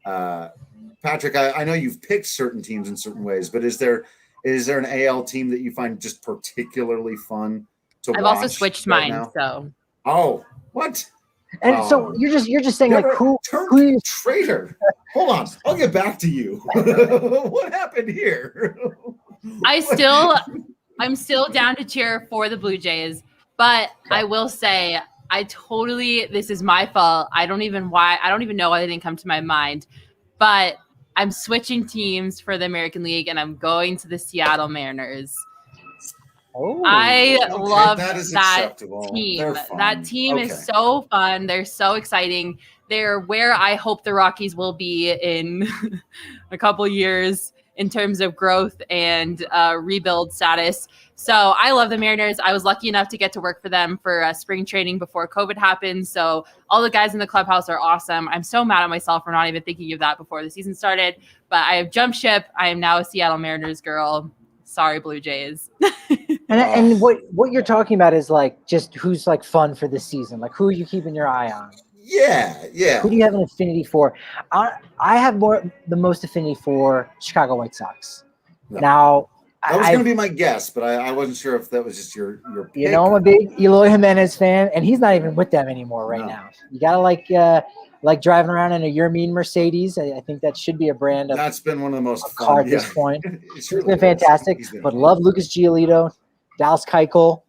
Patrick, I know you've picked certain teams in certain ways, but is there an AL team that you find just particularly fun to watch? I've also switched mine, now? so. Oh, what? And so you're just saying like who you traitor? Hold on, I'll get back to you. What happened here? I'm still down to cheer for the Blue Jays, but I will say this is my fault. I don't even know why they didn't come to my mind, but I'm switching teams for the American League and I'm going to the Seattle Mariners. Oh, I love that team. That team is so fun. They're so exciting. they're where I hope the Rockies will be in a couple years in terms of growth and rebuild status. So I love the Mariners. I was lucky enough to get to work for them for spring training before COVID happened. So all the guys in the clubhouse are awesome. I'm so mad at myself for not even thinking of that before the season started. But I have jumped ship. I am now a Seattle Mariners girl. Sorry, Blue Jays. And what you're talking about is like just who's like fun for this season. Like who are you keeping your eye on? Yeah. Who do you have an affinity for? I have the most affinity for Chicago White Sox. No. Now, that was going to be my guess, but I wasn't sure if that was just your pick. You know, I'm a big Eloy Jimenez fan, and he's not even with them anymore right now. You gotta like driving around in a Your Mean Mercedes. I think that should be a brand of that's been one of the most fun car at this point. It's been fantastic, but love Lucas Giolito, Dallas Keuchel.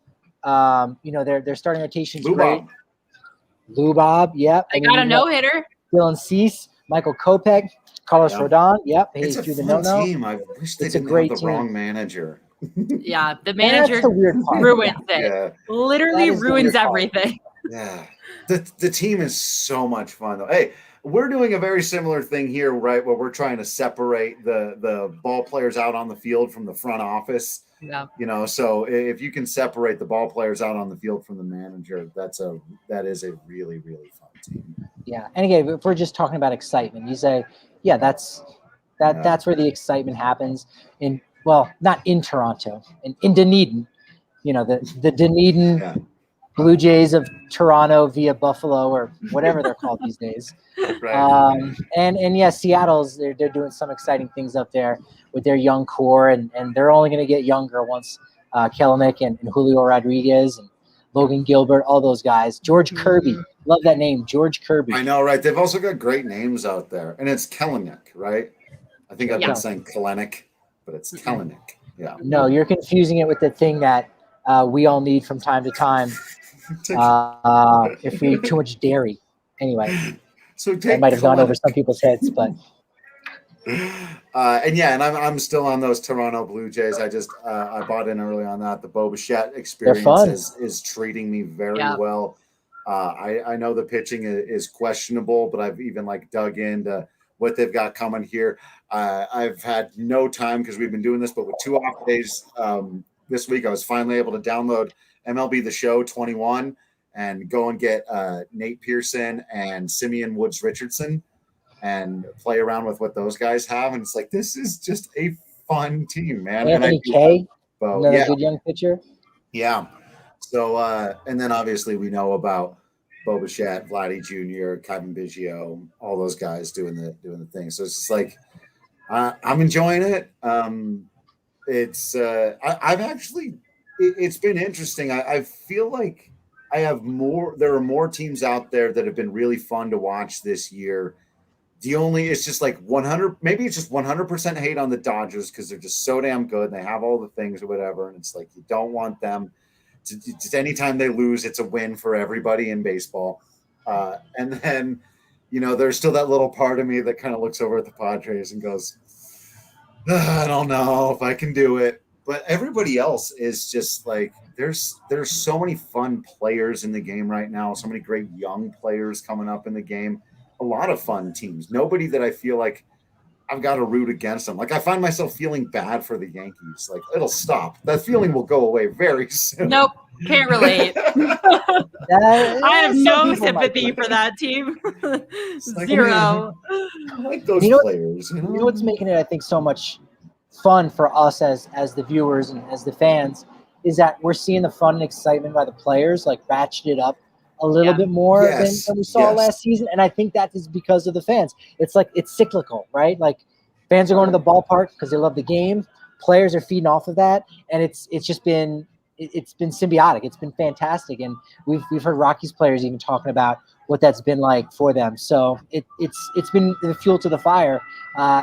Their starting rotation's great. Lou Bob, yep. I got a no-hitter. Dylan Cease, Michael Kopech, Carlos Rodon, yep. It's a fun team. I wish they didn't have the wrong manager. Yeah, the manager the weird part. ruins it. Yeah. Literally ruins everything. Yeah. The team is so much fun, though. Hey, we're doing a very similar thing here, right, where we're trying to separate the ball players out on the field from the front office. Yeah. So if you can separate the ball players out on the field from the manager, that is a really, really fun team. Yeah. And again, if we're just talking about excitement, you say, yeah, that's where the excitement happens not in Toronto, in Dunedin, the Dunedin Blue Jays of Toronto via Buffalo or whatever they're called these days. Right. And Seattle's they're doing some exciting things up there with their young core, and they're only going to get younger once Kelenic and Julio Rodriguez and Logan Gilbert, all those guys. George Kirby, love that name, George Kirby. I know, right? They've also got great names out there, and it's Kelenic, right? I think I've been saying Kelenic, but it's Kelenic. Yeah. No, you're confusing it with the thing that we all need from time to time. If we eat too much dairy. Anyway, so that might have gone over some people's heads, but and I'm still on those Toronto Blue Jays. I just I bought in early on that. The Bo Bichette experience is treating me very well. I know the pitching is questionable, but I've even dug into what they've got coming here. I've had no time because we've been doing this, but with 2 off days this week, I was finally able to download MLB The Show 21 and go and get Nate Pearson and Simeon Woods Richardson and play around with what those guys have. And it's like, this is just a fun team, man. Anthony Kay, another good young pitcher. Yeah. So, and then obviously we know about Bo Bichette, Vladdy Jr., Kevin Biggio, all those guys doing the thing. So it's just like, I'm enjoying it. It's been interesting. I feel like there are more teams out there that have been really fun to watch this year. It's just like 100, maybe it's just 100% hate on the Dodgers because they're just so damn good and they have all the things or whatever. And it's like, you don't want them to just anytime they lose, it's a win for everybody in baseball. And then, there's still that little part of me that kind of looks over at the Padres and goes, I don't know if I can do it. But everybody else is just like, there's so many fun players in the game right now. So many great young players coming up in the game. A lot of fun teams. Nobody that I feel like I've got to root against them. Like I find myself feeling bad for the Yankees. Like it'll stop. That feeling will go away very soon. Nope. Can't relate. I have no sympathy for that team. Zero. I like those players. You know what's making it, I think, so much fun for us as the viewers and as the fans is that we're seeing the fun and excitement by the players ratchet it up a little bit more than we saw last season. And I think that is because of the fans. It's cyclical, right? Like fans are going to the ballpark because they love the game. Players are feeding off of that. And it's been symbiotic. It's been fantastic. And we've heard Rockies players even talking about what that's been like for them. So it's been the fuel to the fire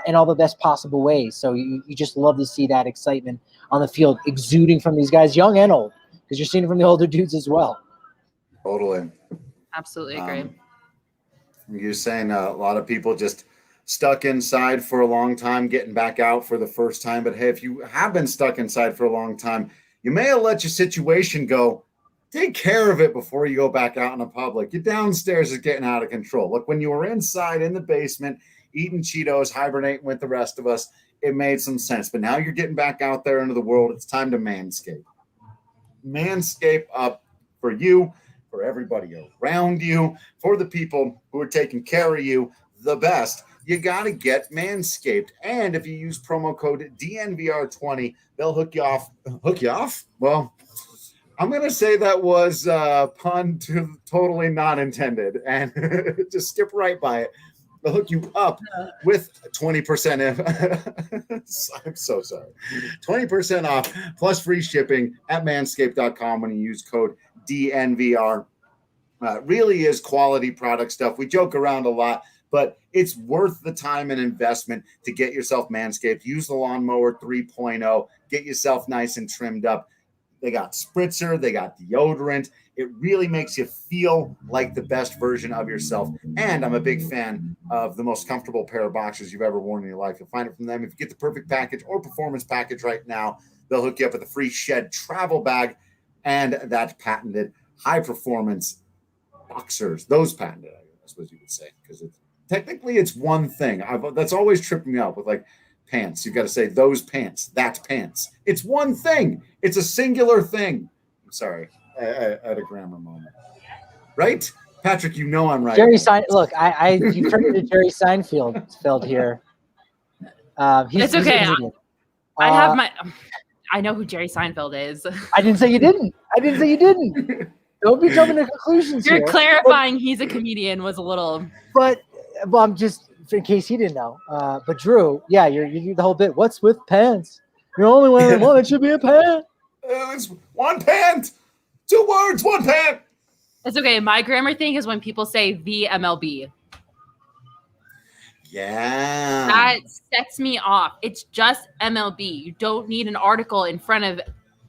in all the best possible ways. So you just love to see that excitement on the field exuding from these guys, young and old, because you're seeing it from the older dudes as well. Totally. Absolutely agree. You're saying a lot of people just stuck inside for a long time, getting back out for the first time. But hey, if you have been stuck inside for a long time, you may have let your situation go. take care of it before you go back out in the public. Your downstairs is getting out of control. Look, when you were inside in the basement, eating Cheetos, hibernating with the rest of us, it made some sense. But now you're getting back out there into the world. It's time to manscape. Manscape up for you, for everybody around you, for the people who are taking care of you the best. You got to get Manscaped. And if you use promo code DNVR20, they'll hook you off. Hook you off? Well, I'm going to say that was pun totally not intended. And just skip right by it. They'll hook you up with 20%. I'm so sorry. 20% off plus free shipping at manscaped.com when you use code DNVR. Really is quality product stuff. We joke around a lot, but it's worth the time and investment to get yourself Manscaped. Use the Lawnmower 3.0. Get yourself nice and trimmed up. They got spritzer. They got deodorant. It really makes you feel like the best version of yourself. And I'm a big fan of the most comfortable pair of boxers you've ever worn in your life. You'll find it from them. If you get the perfect package or performance package right now, they'll hook you up with a free Shed travel bag and that patented high-performance boxers. Those patented, I suppose you would say, because technically it's one thing. That's always tripping me up with like pants. You've got to say those pants, that pants. It's one thing. It's a singular thing. I'm sorry. I had a grammar moment. Right? Patrick, you know I'm right. Jerry Look, you turned into Jerry Seinfeld here. It's okay. I know who Jerry Seinfeld is. I didn't say you didn't. Don't be jumping to conclusions You're here. clarifying he's a comedian was a little. But I'm just, in case he didn't know. But Drew, yeah, you do the whole bit. What's with pants? You're only wearing one. It should be a pant. It's one pant. 2 words, one pant. It's okay. My grammar thing is when people say the MLB. Yeah. That sets me off. It's just MLB. You don't need an article in front of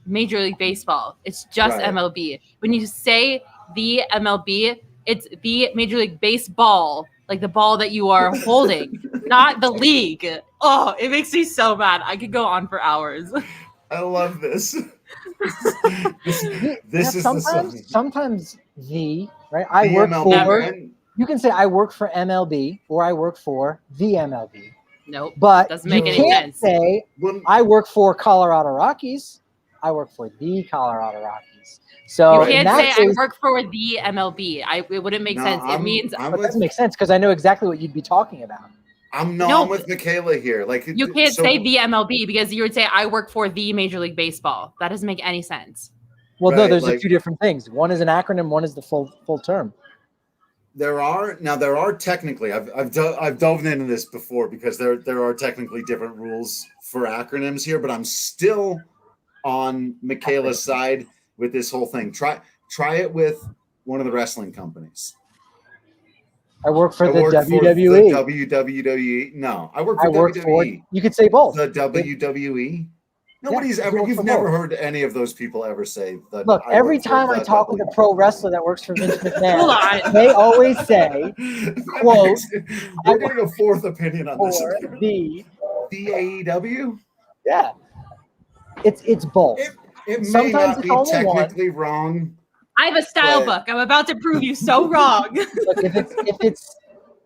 Major League Baseball. It's just right. MLB. When you say the MLB, it's the Major League Baseball, like the ball that you are holding, not the league. Oh, it makes me so mad. I could go on for hours. I love this. This is sometimes right. I work for. You can say I work for MLB or I work for the MLB. Nope. But doesn't make you any can't sense. Say I work for Colorado Rockies. I work for the Colorado Rockies. So you can't say I work for the MLB. It wouldn't make sense. It means it doesn't make sense because I know exactly what you'd be talking about. I'm with Makayla here. Like you can't say the MLB because you would say I work for the Major League Baseball. That doesn't make any sense. Well, no, there's two different things. One is an acronym. One is the full term. There are technically. I've dove into this before because there are technically different rules for acronyms here, but I'm still on Makayla's side with this whole thing. Try it with one of the wrestling companies. I work for the WWE. For the WWE. No, I work for WWE. You could say both. The WWE. Nobody's you've never heard any of those people ever say that. Look, every time I talk with a pro wrestler that works for Vince McMahon, they always say, quote, you're getting a fourth opinion on this. The AEW? Yeah. It's both. It may not be technically wrong. I have a style book. I'm about to prove you so wrong. Look,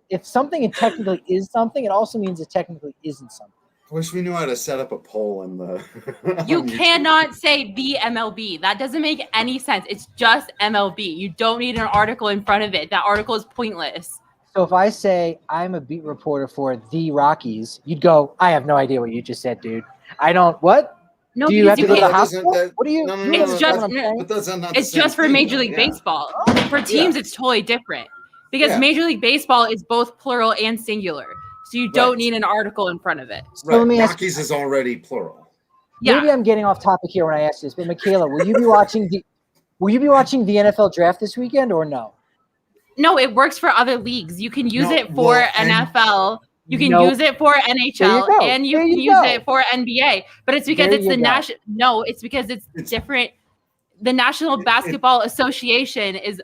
if something technically is something, it also means it technically isn't something. I wish we knew how to set up a poll in the. You cannot say the MLB. That doesn't make any sense. It's just MLB. You don't need an article in front of it. That article is pointless. So if I say I'm a beat reporter for the Rockies, you'd go, I have no idea what you just said, dude. I don't. What? No, do you have to go to the hospital? What do you? No, it's just for Major League Baseball. For teams, it's totally different because Major League Baseball is both plural and singular. So you don't need an article in front of it. Right. So let me Rockies is already plural. Yeah. Maybe I'm getting off topic here when I ask this, but Makayla, will you be watching the NFL draft this weekend or no? No, it works for other leagues. You can use it for NFL. You can use it for NHL and you can use it for NBA. But it's because it's the national. No, it's because it's different. The National Basketball Association is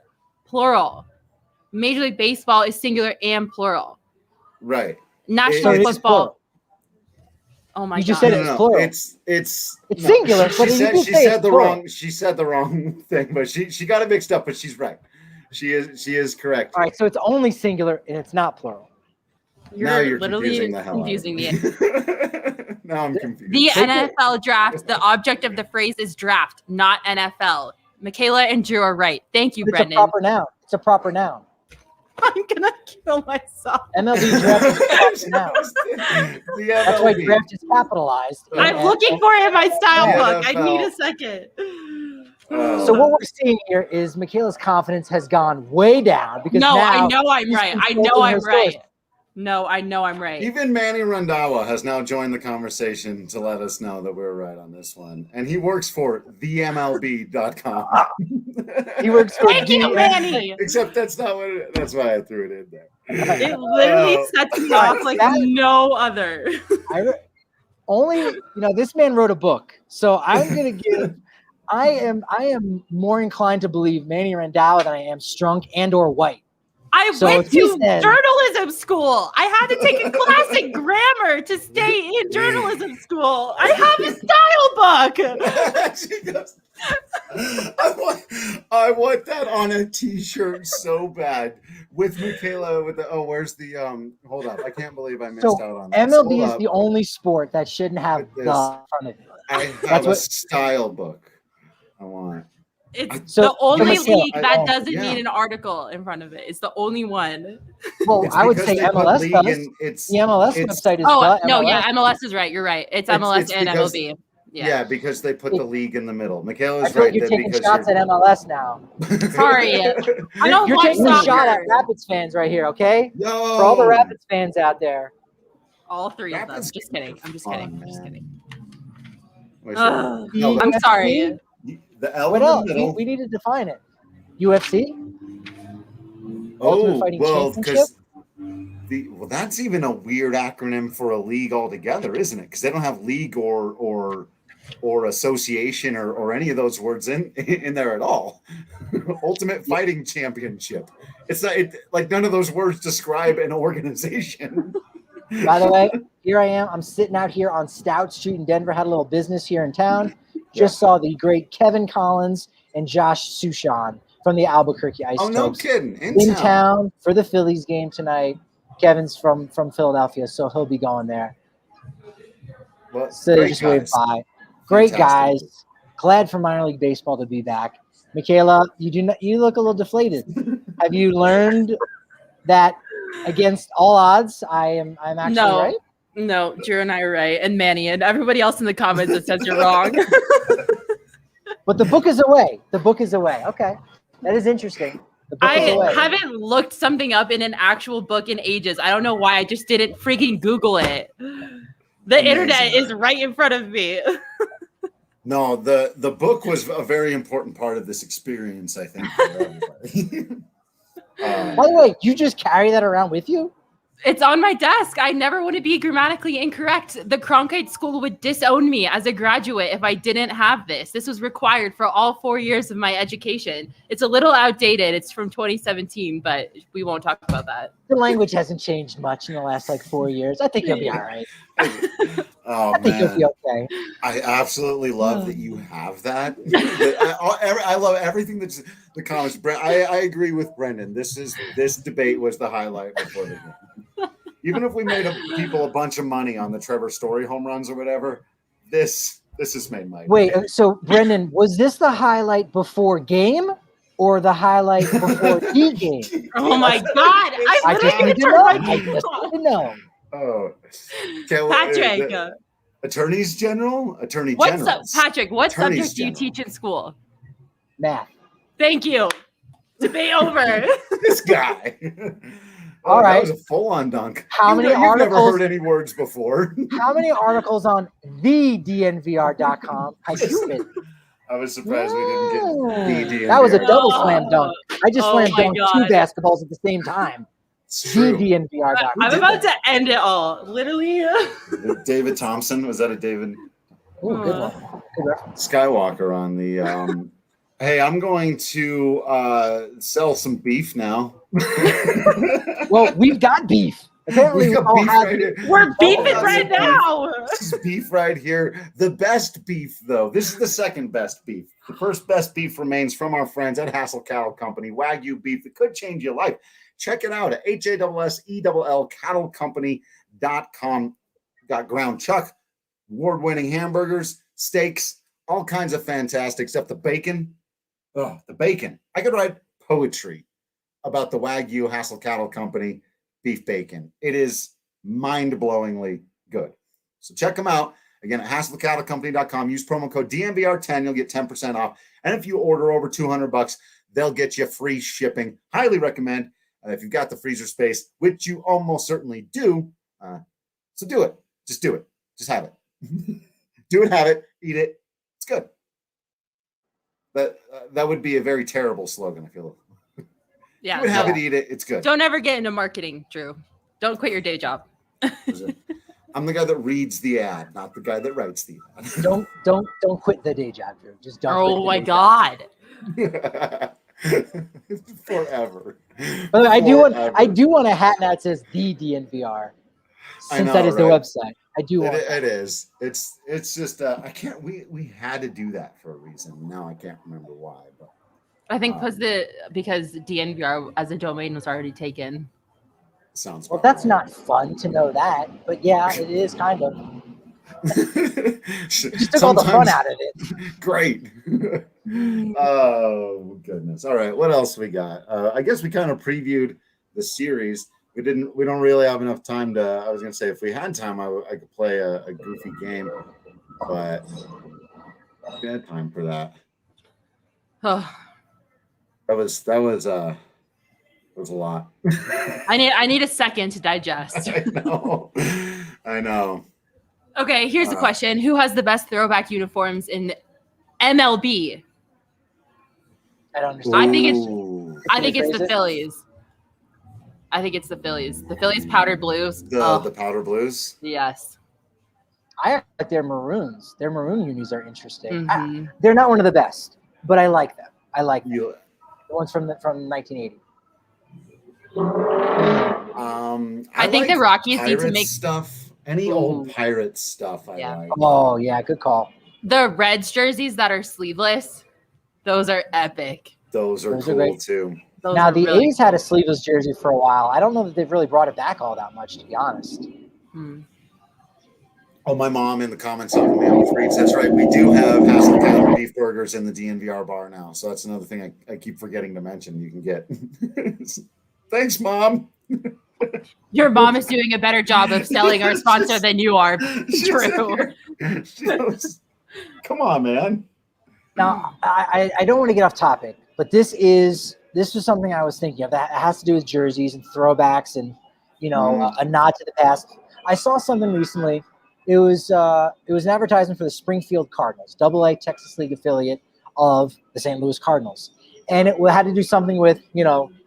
plural. Major League Baseball is singular and plural. Right. National football. Oh my You god. just said it's plural. It's no. singular, She but you said did she say said it's the plural. wrong. She said the wrong thing, but she got it mixed up. But she's right. She is correct. All right, so it's only singular and it's not plural. Now you're literally confusing the hell confusing out me. of me. Now I'm confused. The NFL draft, the object of the phrase is draft, not NFL. Makayla and Drew are right. Thank you, But it's Brendan. a proper noun. It's a proper noun. I'm gonna kill myself. MLB draft is a proper noun. That's why draft is capitalized. I'm looking for it in my style Yeah. book. I need a second. So what we're seeing here is Makayla's confidence has gone way down because No, now I know I'm she's right. I know controlling I'm her right. source. No, I know I'm right. Even Manny Randawa has now joined the conversation to let us know that we're right on this one. And he works for themlb.com. He works for Thank you, Manny. Except that's not what that's why I threw it in there. It literally sets me off like no other. This man wrote a book. So I'm gonna give I am more inclined to believe Manny Randawa than I am Strunk and or White. I So went if he to said- journalism school. I had to take a class in grammar to stay in journalism school. I have a style book. She goes, I want that on a t-shirt so bad with Makayla with the where's the hold up. I can't believe I missed out on this. MLB Hold is up. the only sport that shouldn't have With the this. in front of it. I have a style book. I want. It's So- the only Makayla, league that I- doesn't yeah. need an article in front of it. It's the only one. Well, It's I would because say they put MLS league does. in- it's The MLS it's- website is Oh, the no, MLS. yeah, MLS is right. You're right. It's MLS it's and because- MLB. yeah. Because they put the league in the middle. I Makayla's feel like right you're that taking because shots at MLS now. Sorry. I don't You're watch taking a shot soccer. at Rapids fans right here, okay? No. For all the Rapids fans out there. All three of them. Rapids Just kidding. I'm just fun, kidding. I'm just man. kidding. Wait, Ugh. no, I'm the- sorry. The L What in the else? middle. We need to define it. UFC? Ultimate Fighting Championship? Because that's even a weird acronym for a league altogether, isn't it? Because they don't have league or association or any of those words in there at all. Ultimate Fighting Championship. It's not like none of those words describe an organization. By the way, here I am. I'm sitting out here on Stout Street in Denver. Had a little business here in town. Just saw the great Kevin Collins and Josh Sushan from the Albuquerque Ice Oh, no Topes kidding! in town for the Phillies game tonight. Kevin's from Philadelphia, so he'll be going there. Well, So they great just waved guys. by. Great Fantastic. guys. Glad for minor league baseball to be back. Makayla, you look a little deflated. Have you learned that against all odds, I'm actually No. right? No, Drew and I are right. And Manny and everybody else in the comments that says you're wrong. But the book is away. The book is away. Okay. That is interesting. The book is I away. haven't looked something up in an actual book in ages. I don't know why. I just didn't freaking Google it. The internet is right in front of me. No, the book was a very important part of this experience, I think, for everybody. By the way, you just carry that around with you? It's on my desk. I never want to be grammatically incorrect. The Cronkite School would disown me as a graduate if I didn't have this. This was required for all 4 years of my education. It's a little outdated. It's from 2017, but we won't talk about that. The language hasn't changed much in the last 4 years. I think you'll be all right. Oh, I think you'll be okay. I absolutely love that you have that. I love everything that's the comments. I agree with Brendan. This debate was the highlight before the game. Even if we made people a bunch of money on the Trevor Story home runs or whatever, this has made my Wait, day. so Brendan, was this the highlight before game or the highlight before the game? Oh my God. I I just literally need to turned know. my I game just off. need to know. Oh, Patrick, Attorneys General, Attorney what General. Patrick, what Attorneys subject do you General. teach in school? Math. Thank you. Debate over. This guy. All right. That was a full-on dunk. How many You've never articles- heard any words before. How many articles on the DNVR.com have you written? I was surprised we didn't get the DNVR. That was a double Oh. slam dunk. I just Oh slam my dunked God. 2 basketballs at the same time. It's The true. DNVR.com. I'm about to end it all. Literally. David Thompson, was that a David Ooh, good one. Good reference. Skywalker on the hey, I'm going to sell some beef now. Well, we've got beef. Apparently, We we got all beef have. right here. We're beefing that's right it, beef. now. This is beef right here. The best beef, though. This is the second best beef. The first best beef remains from our friends at Hassel Cattle Company. Wagyu beef. It could change your life. Check it out at HASSELL cattlecompany.com. Got ground chuck, award-winning hamburgers, steaks, all kinds of fantastic stuff. The bacon. Oh, the bacon. I could write poetry about the Wagyu Hassel Cattle Company beef bacon. It is mind-blowingly good. So check them out. Again, at HassleCattleCompany.com. Use promo code DNVR10. You'll get 10% off. And if you order over $200, they'll get you free shipping. Highly recommend. If you've got the freezer space, which you almost certainly do, so do it. Just do it. Just have it. Do it, have it, eat it. It's good. But that would be a very terrible slogan, I feel. Yeah. You would have it, eat it. It's good. Don't ever get into marketing, Drew. Don't quit your day job. I'm the guy that reads the ad, not the guy that writes the ad. Don't quit the day job, Drew. Just don't. Oh my God. Forever. But I do want a hat that says the DNVR, since that is the website. I do want it is. It's just I can't. We had to do that for a reason. Now I can't remember why, but I think because DNVR as a domain was already taken. Sounds well. That's not fun to know that, but yeah, it is kind of. Just took all the fun out of it. Great. Oh goodness. All right. What else we got? I guess we kind of previewed the series. We don't really have enough time to. I was gonna say if we had time, I could play a goofy game, but we had time for that. Oh. That was a lot. I need a second to digest. I know. Okay, here's the question: who has the best throwback uniforms in MLB? I don't understand. I think it's the Phillies. I think it's the Phillies. The Phillies powder blues. The powder blues. Yes. I like their maroons. Their maroon unis are interesting. Mm-hmm. They're not one of the best, but I like them. I like them. Yeah. The ones from 1980. I think the Rockies need to make stuff. Any old pirate stuff I like. Oh yeah, good call. The Reds jerseys that are sleeveless, those are epic. Those are cool too. Now the A's had a sleeveless jersey for a while. I don't know that they've really brought it back all that much, to be honest. Oh, my mom in the comments helping me out with reads. That's right. We do have Hassel Cattle beef burgers in the DNVR bar now. So that's another thing I keep forgetting to mention. You can get. Thanks, Mom. Your mom is doing a better job of selling our sponsor than you are. True. Come on, man. Now, I don't want to get off topic, but this was something I was thinking of. That has to do with jerseys and throwbacks and, a nod to the past. I saw something recently. It was an advertisement for the Springfield Cardinals, AA Texas League affiliate of the St. Louis Cardinals. And it had to do something with,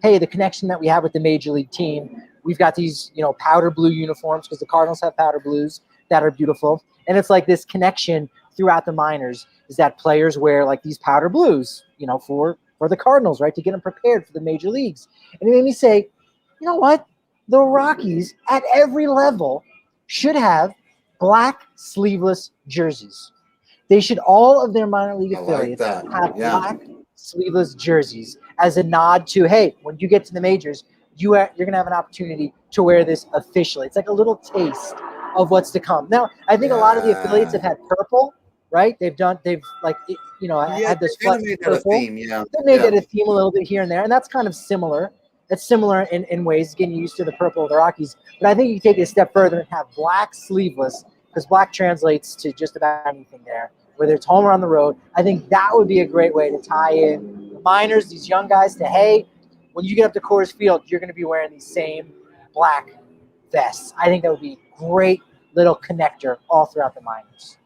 hey, the connection that we have with the major league team. We've got these, powder blue uniforms because the Cardinals have powder blues that are beautiful. And it's like this connection throughout the minors is that players wear like these powder blues, for the Cardinals, right, to get them prepared for the major leagues. And it made me say, you know what? The Rockies at every level should have black sleeveless jerseys. They should, all of their minor league affiliates have black sleeveless jerseys as a nod to, hey, when you get to the majors, you're going to have an opportunity to wear this officially. It's like a little taste of what's to come. Now, I think a lot of the affiliates have had purple, right? They've had this purple. They made it a theme a little bit here and there, and that's kind of similar. It's similar in ways, getting used to the purple of the Rockies. But I think you take it a step further and have black sleeveless, because black translates to just about anything there, whether it's home or on the road. I think that would be a great way to tie in the minors, these young guys, to, hey, when you get up to Coors Field, you're going to be wearing these same black vests. I think that would be a great little connector all throughout the minors.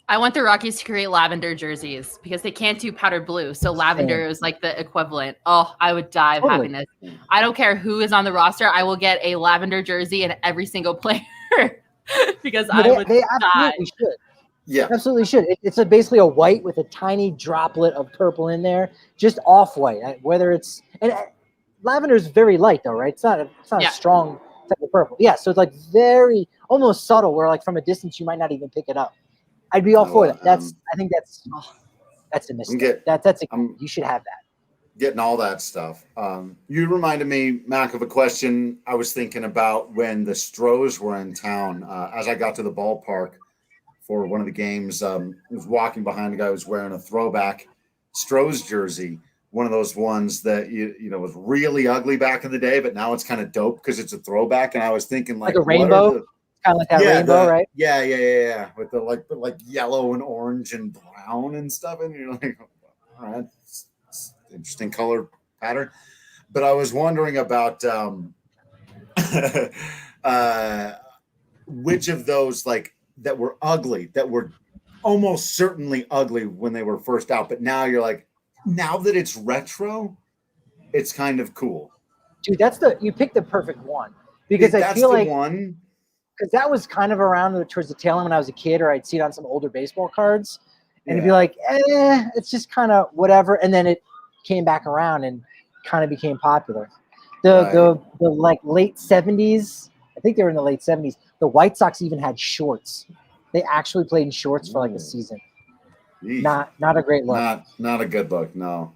I want the Rockies to create lavender jerseys because they can't do powder blue. So lavender is like the equivalent. Oh, I would die of happiness. I don't care who is on the roster. I will get a lavender jersey in every single player because they absolutely should. Yeah, absolutely should. It's basically a white with a tiny droplet of purple in there, just off white. Whether it's, and lavender is very light though, right? It's not a strong type of purple. Yeah, so it's like very almost subtle, where like from a distance you might not even pick it up. I'd be all for that. I think that's a mistake. You should have that. Getting all that stuff. You reminded me, Mac, of a question I was thinking about when the Stros were in town. As I got to the ballpark for one of the games, I was walking behind a guy who was wearing a throwback Stros jersey, one of those ones that you know was really ugly back in the day, but now it's kind of dope because it's a throwback. And I was thinking like a rainbow, kind of like that rainbow, right? Yeah, with the like yellow and orange and brown and stuff, and you're like, all right. Interesting color pattern, but I was wondering about which of those like that were ugly, that were almost certainly ugly when they were first out, but now you're like, now that it's retro, it's kind of cool. Dude, you picked the perfect one, because I feel like because that was kind of around towards the tail end when I was a kid, or I'd see it on some older baseball cards, and it'd be like, it's just kind of whatever, and then it came back around and kind of became popular. The like late 70s, I think they were in the late 70s, the White Sox even had shorts. They actually played in shorts for like a season. Not a great look. Not a good look, no.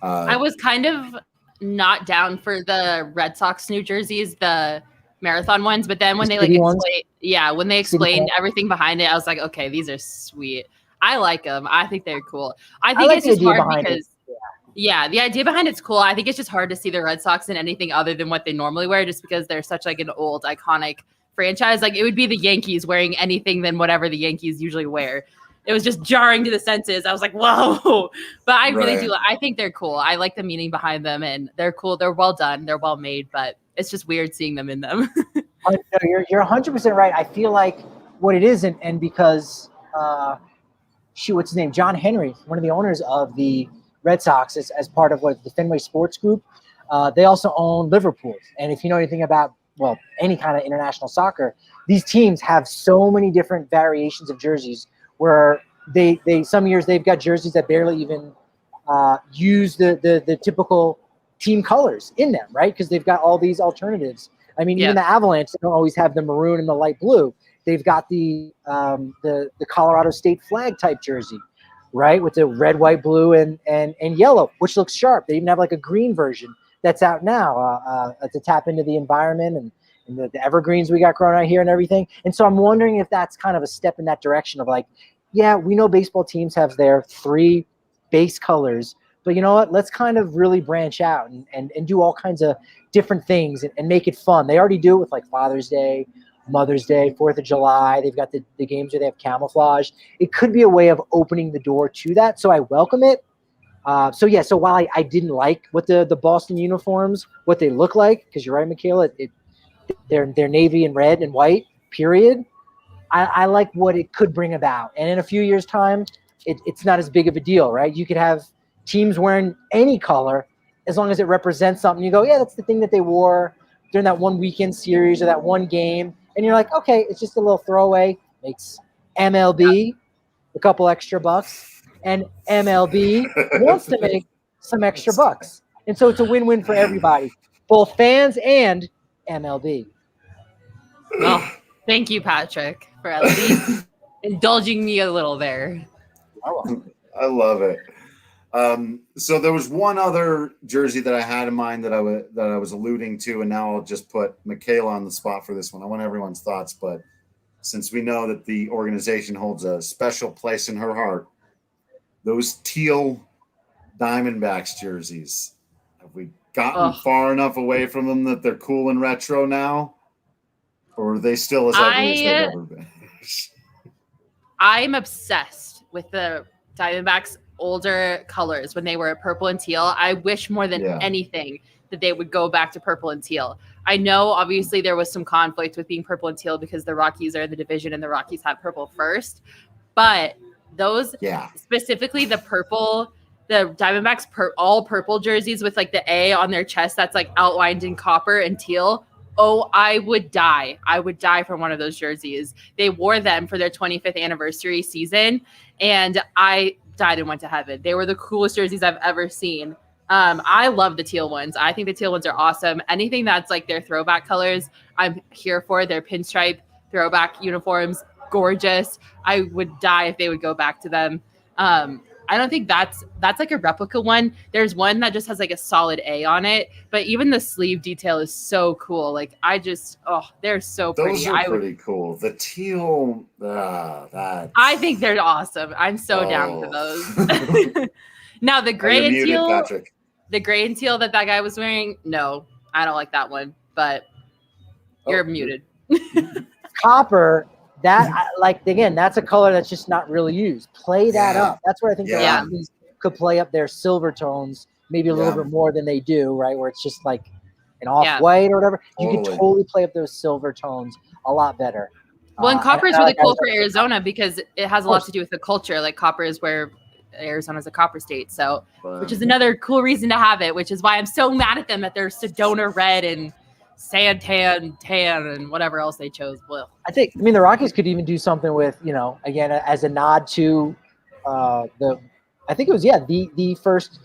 I was kind of not down for the Red Sox New Jerseys, the marathon ones, but then when they explained everything behind it, I was like, okay, these are sweet. I like them. I think they're cool. I think it's just hard because the idea behind it's cool. I think it's just hard to see the Red Sox in anything other than what they normally wear, just because they're such like an old iconic franchise. Like it would be the Yankees wearing anything than whatever the Yankees usually wear. It was just jarring to the senses. I was like, whoa. But I really do. I think they're cool. I like the meaning behind them, and they're cool. They're well done. They're well made, but it's just weird seeing them in them. You're 100% right. I feel like what it is, and because what's his name? John Henry, one of the owners of the Red Sox, as part of the Fenway Sports Group. They also own Liverpool. And if you know anything about, any kind of international soccer, these teams have so many different variations of jerseys where they some years they've got jerseys that barely even use the typical team colors in them, right? Because they've got all these alternatives. I mean, even the Avalanche, they don't always have the maroon and the light blue. They've got the Colorado State flag type jersey, right, with the red, white, blue, and yellow, which looks sharp. They even have like a green version that's out now to tap into the environment and the evergreens we got growing out here and everything. And so I'm wondering if that's kind of a step in that direction of like, yeah, we know baseball teams have their 3 base colors, but you know what? Let's kind of really branch out and do all kinds of different things and make it fun. They already do it with like Father's Day, Mother's Day, 4th of July. They've got the games where they have camouflage. It could be a way of opening the door to that. So I welcome it. So while I didn't like what the Boston uniforms, what they look like, because you're right, Makayla, they're navy and red and white, period. I like what it could bring about. And in a few years' time, it's not as big of a deal, right? You could have teams wearing any color as long as it represents something. You go, yeah, that's the thing that they wore during that one weekend series or that one game. And you're like, okay, it's just a little throwaway. Makes MLB a couple extra bucks, and MLB wants to make some extra bucks. And so it's a win-win for everybody, both fans and MLB. Well, thank you, Patrick, for at least indulging me a little there. I love it. So there was one other jersey that I had in mind that I was alluding to, and now I'll just put Makayla on the spot for this one. I want everyone's thoughts, but since we know that the organization holds a special place in her heart, those teal Diamondbacks jerseys, have we gotten far enough away from them that they're cool and retro now? Or are they still as ugly as they've ever been? I'm obsessed with the Diamondbacks' older colors when they were purple and teal. I wish more than anything that they would go back to purple and teal. I know obviously there was some conflict with being purple and teal because the Rockies are in the division and the Rockies had purple first, but those specifically the Diamondbacks all purple jerseys with like the A on their chest that's like outlined in copper and teal. Oh, I would die. I would die for one of those jerseys. They wore them for their 25th anniversary season, and I died and went to heaven. They were the coolest jerseys I've ever seen. I love the teal ones. I think the teal ones are awesome. Anything that's like their throwback colors, I'm here for. Their Pinstripe Throwback uniforms, gorgeous. I would die if they would go back to them. I don't think that's like a replica one. There's one that just has like a solid A on it, but even the sleeve detail is so cool. Like they're so pretty. Those are pretty cool. The teal, I think they're awesome. I'm so down for those. Now the gray and teal, Patrick. The gray and teal that guy was wearing, no, I don't like that one. But you're muted. Copper. Again, that's a color that's just not really used. Play that up. That's where I think the Rockies could play up their silver tones maybe a little bit more than they do, right? Where it's just like an off-white or whatever. You can totally play up those silver tones a lot better. Well, and copper is really cool for Arizona because it has a lot to do with the culture. Like copper is where Arizona's a copper state. So, which is another cool reason to have it, which is why I'm so mad at them that they're Sedona red and tan and whatever else they chose. Well, the Rockies could even do something with, again, as a nod to the first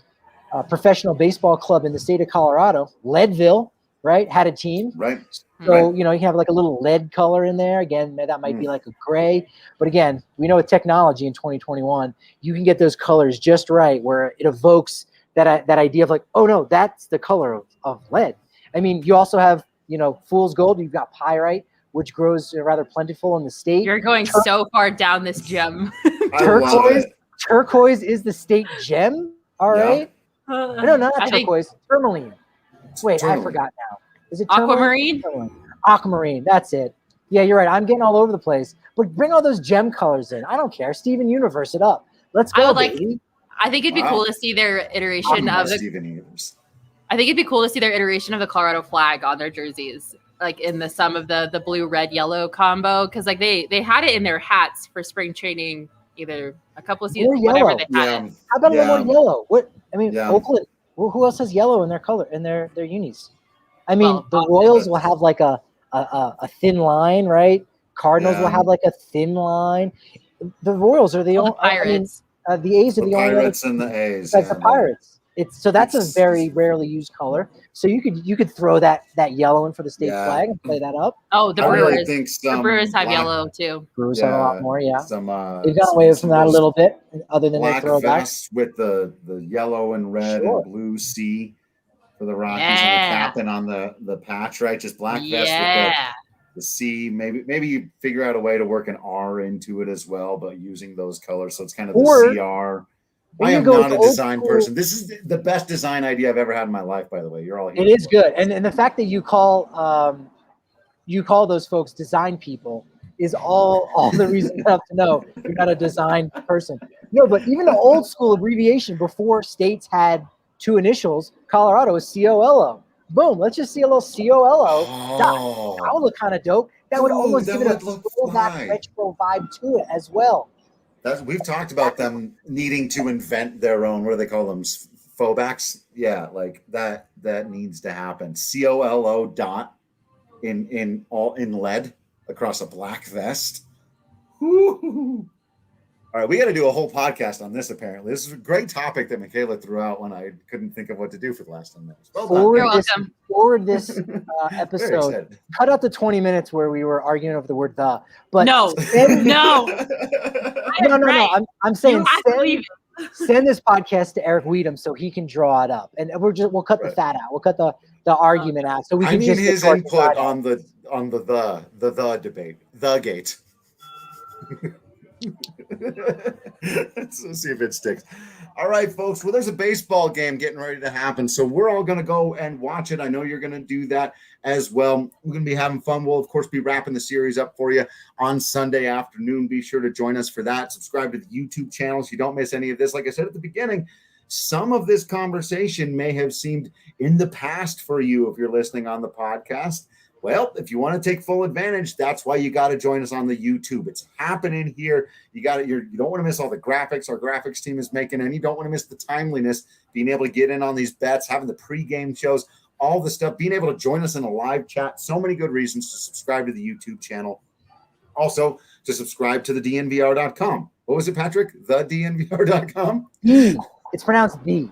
professional baseball club in the state of Colorado, Leadville, right? Had a team. Right. So, you have like a little lead color in there. Again, that might be like a gray. But again, we know with technology in 2021, you can get those colors just right where it evokes that idea of like, oh, no, that's the color of lead. I mean, you also have, fool's gold. You've got pyrite, which grows rather plentiful in the state. You're going so far down this gem. Turquoise is the state gem. All right. No, not turquoise. Tourmaline. Wait, I forgot now. Is it aquamarine? Aquamarine. That's it. Yeah, you're right. I'm getting all over the place. But bring all those gem colors in. I don't care. Steven Universe it up. Let's go, baby. I think it'd be cool to see their iteration of Steven Universe. I think it'd be cool to see their iteration of the Colorado flag on their jerseys, like in some of the blue, red, yellow combo. Because like they had it in their hats for spring training, either a couple of seasons, whatever they had it. How about a little more yellow? Oakland. Well, who else has yellow in their color in their unis? I mean, the Royals will have like a thin line, right? Cardinals will have like a thin line. The Royals are the only. Pirates. The A's are the only. Pirates and the A's. Like the Pirates. That's a very rarely used color. So you could throw that yellow in for the state flag and play that up. Oh, the Brewers. Really think the Brewers have yellow too. Brewers have a lot more, They've gone away from that a little bit, other than their throwback. With the yellow and red and blue C for the Rockies and the cap and on the patch, right? Just black vest with the C. Maybe you figure out a way to work an R into it as well, but using those colors. So it's kind of the CR. I am not a design person. This is the best design idea I've ever had in my life, by the way. You're all here. It is good. And the fact that you call those folks design people is all the reason enough to know you're not a design person. No, but even the old school abbreviation before states had two initials, Colorado is COLO. Boom, let's just see a little COLO. That would look kind of dope. That would almost give it a throwback retro vibe to it as well. We've talked about them needing to invent their own, what do they call them? Throwbacks? Yeah, like that needs to happen. COLO dot in lead across a black vest. Woo-hoo. All right, we got to do a whole podcast on this, apparently. This is a great topic that Makayla threw out when I couldn't think of what to do for the last 10 minutes. Well done. Forward this episode. Cut out the 20 minutes where we were arguing over the word the. But no. I'm saying send this podcast to Eric Weedham so he can draw it up. And we'll cut the fat out. We'll cut the argument out. So we can just his input on the debate. The gate. Let's see if it sticks. All right, folks. Well, there's a baseball game getting ready to happen, so we're all going to go and watch it. I know you're going to do that as well. We're going to be having fun. We'll, of course, be wrapping the series up for you on Sunday afternoon. Be sure to join us for that. Subscribe to the YouTube channel so you don't miss any of this. Like I said at the beginning, some of this conversation may have seemed in the past for you if you're listening on the podcast. Well, if you want to take full advantage, that's why you got to join us on the YouTube. It's happening here. You don't want to miss all the graphics our graphics team is making, and you don't want to miss the timeliness, being able to get in on these bets, having the pregame shows, all the stuff, being able to join us in a live chat. So many good reasons to subscribe to the YouTube channel. Also, to subscribe to the DNVR.com. What was it, Patrick? The DNVR.com? It's pronounced D.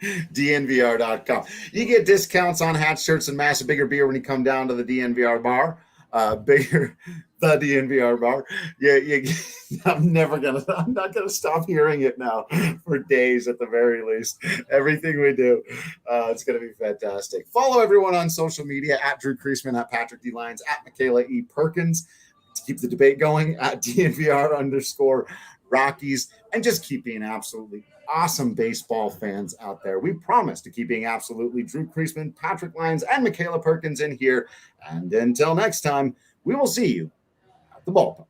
DNVR.com. You get discounts on hats, shirts, and massive bigger beer when you come down to the DNVR bar. The DNVR bar. I'm not gonna stop hearing it now for days at the very least. Everything we do, it's gonna be fantastic. Follow everyone on social media at Drew Creasman, at Patrick D. Lyons, at Makayla E. Perkins to keep the debate going, at DNVR_Rockies, and just keep being absolutely awesome baseball fans out there. We promise to keep being absolutely Drew Creasman, Patrick Lyons, and Makayla Perkins in here. And until next time, we will see you at the ballpark.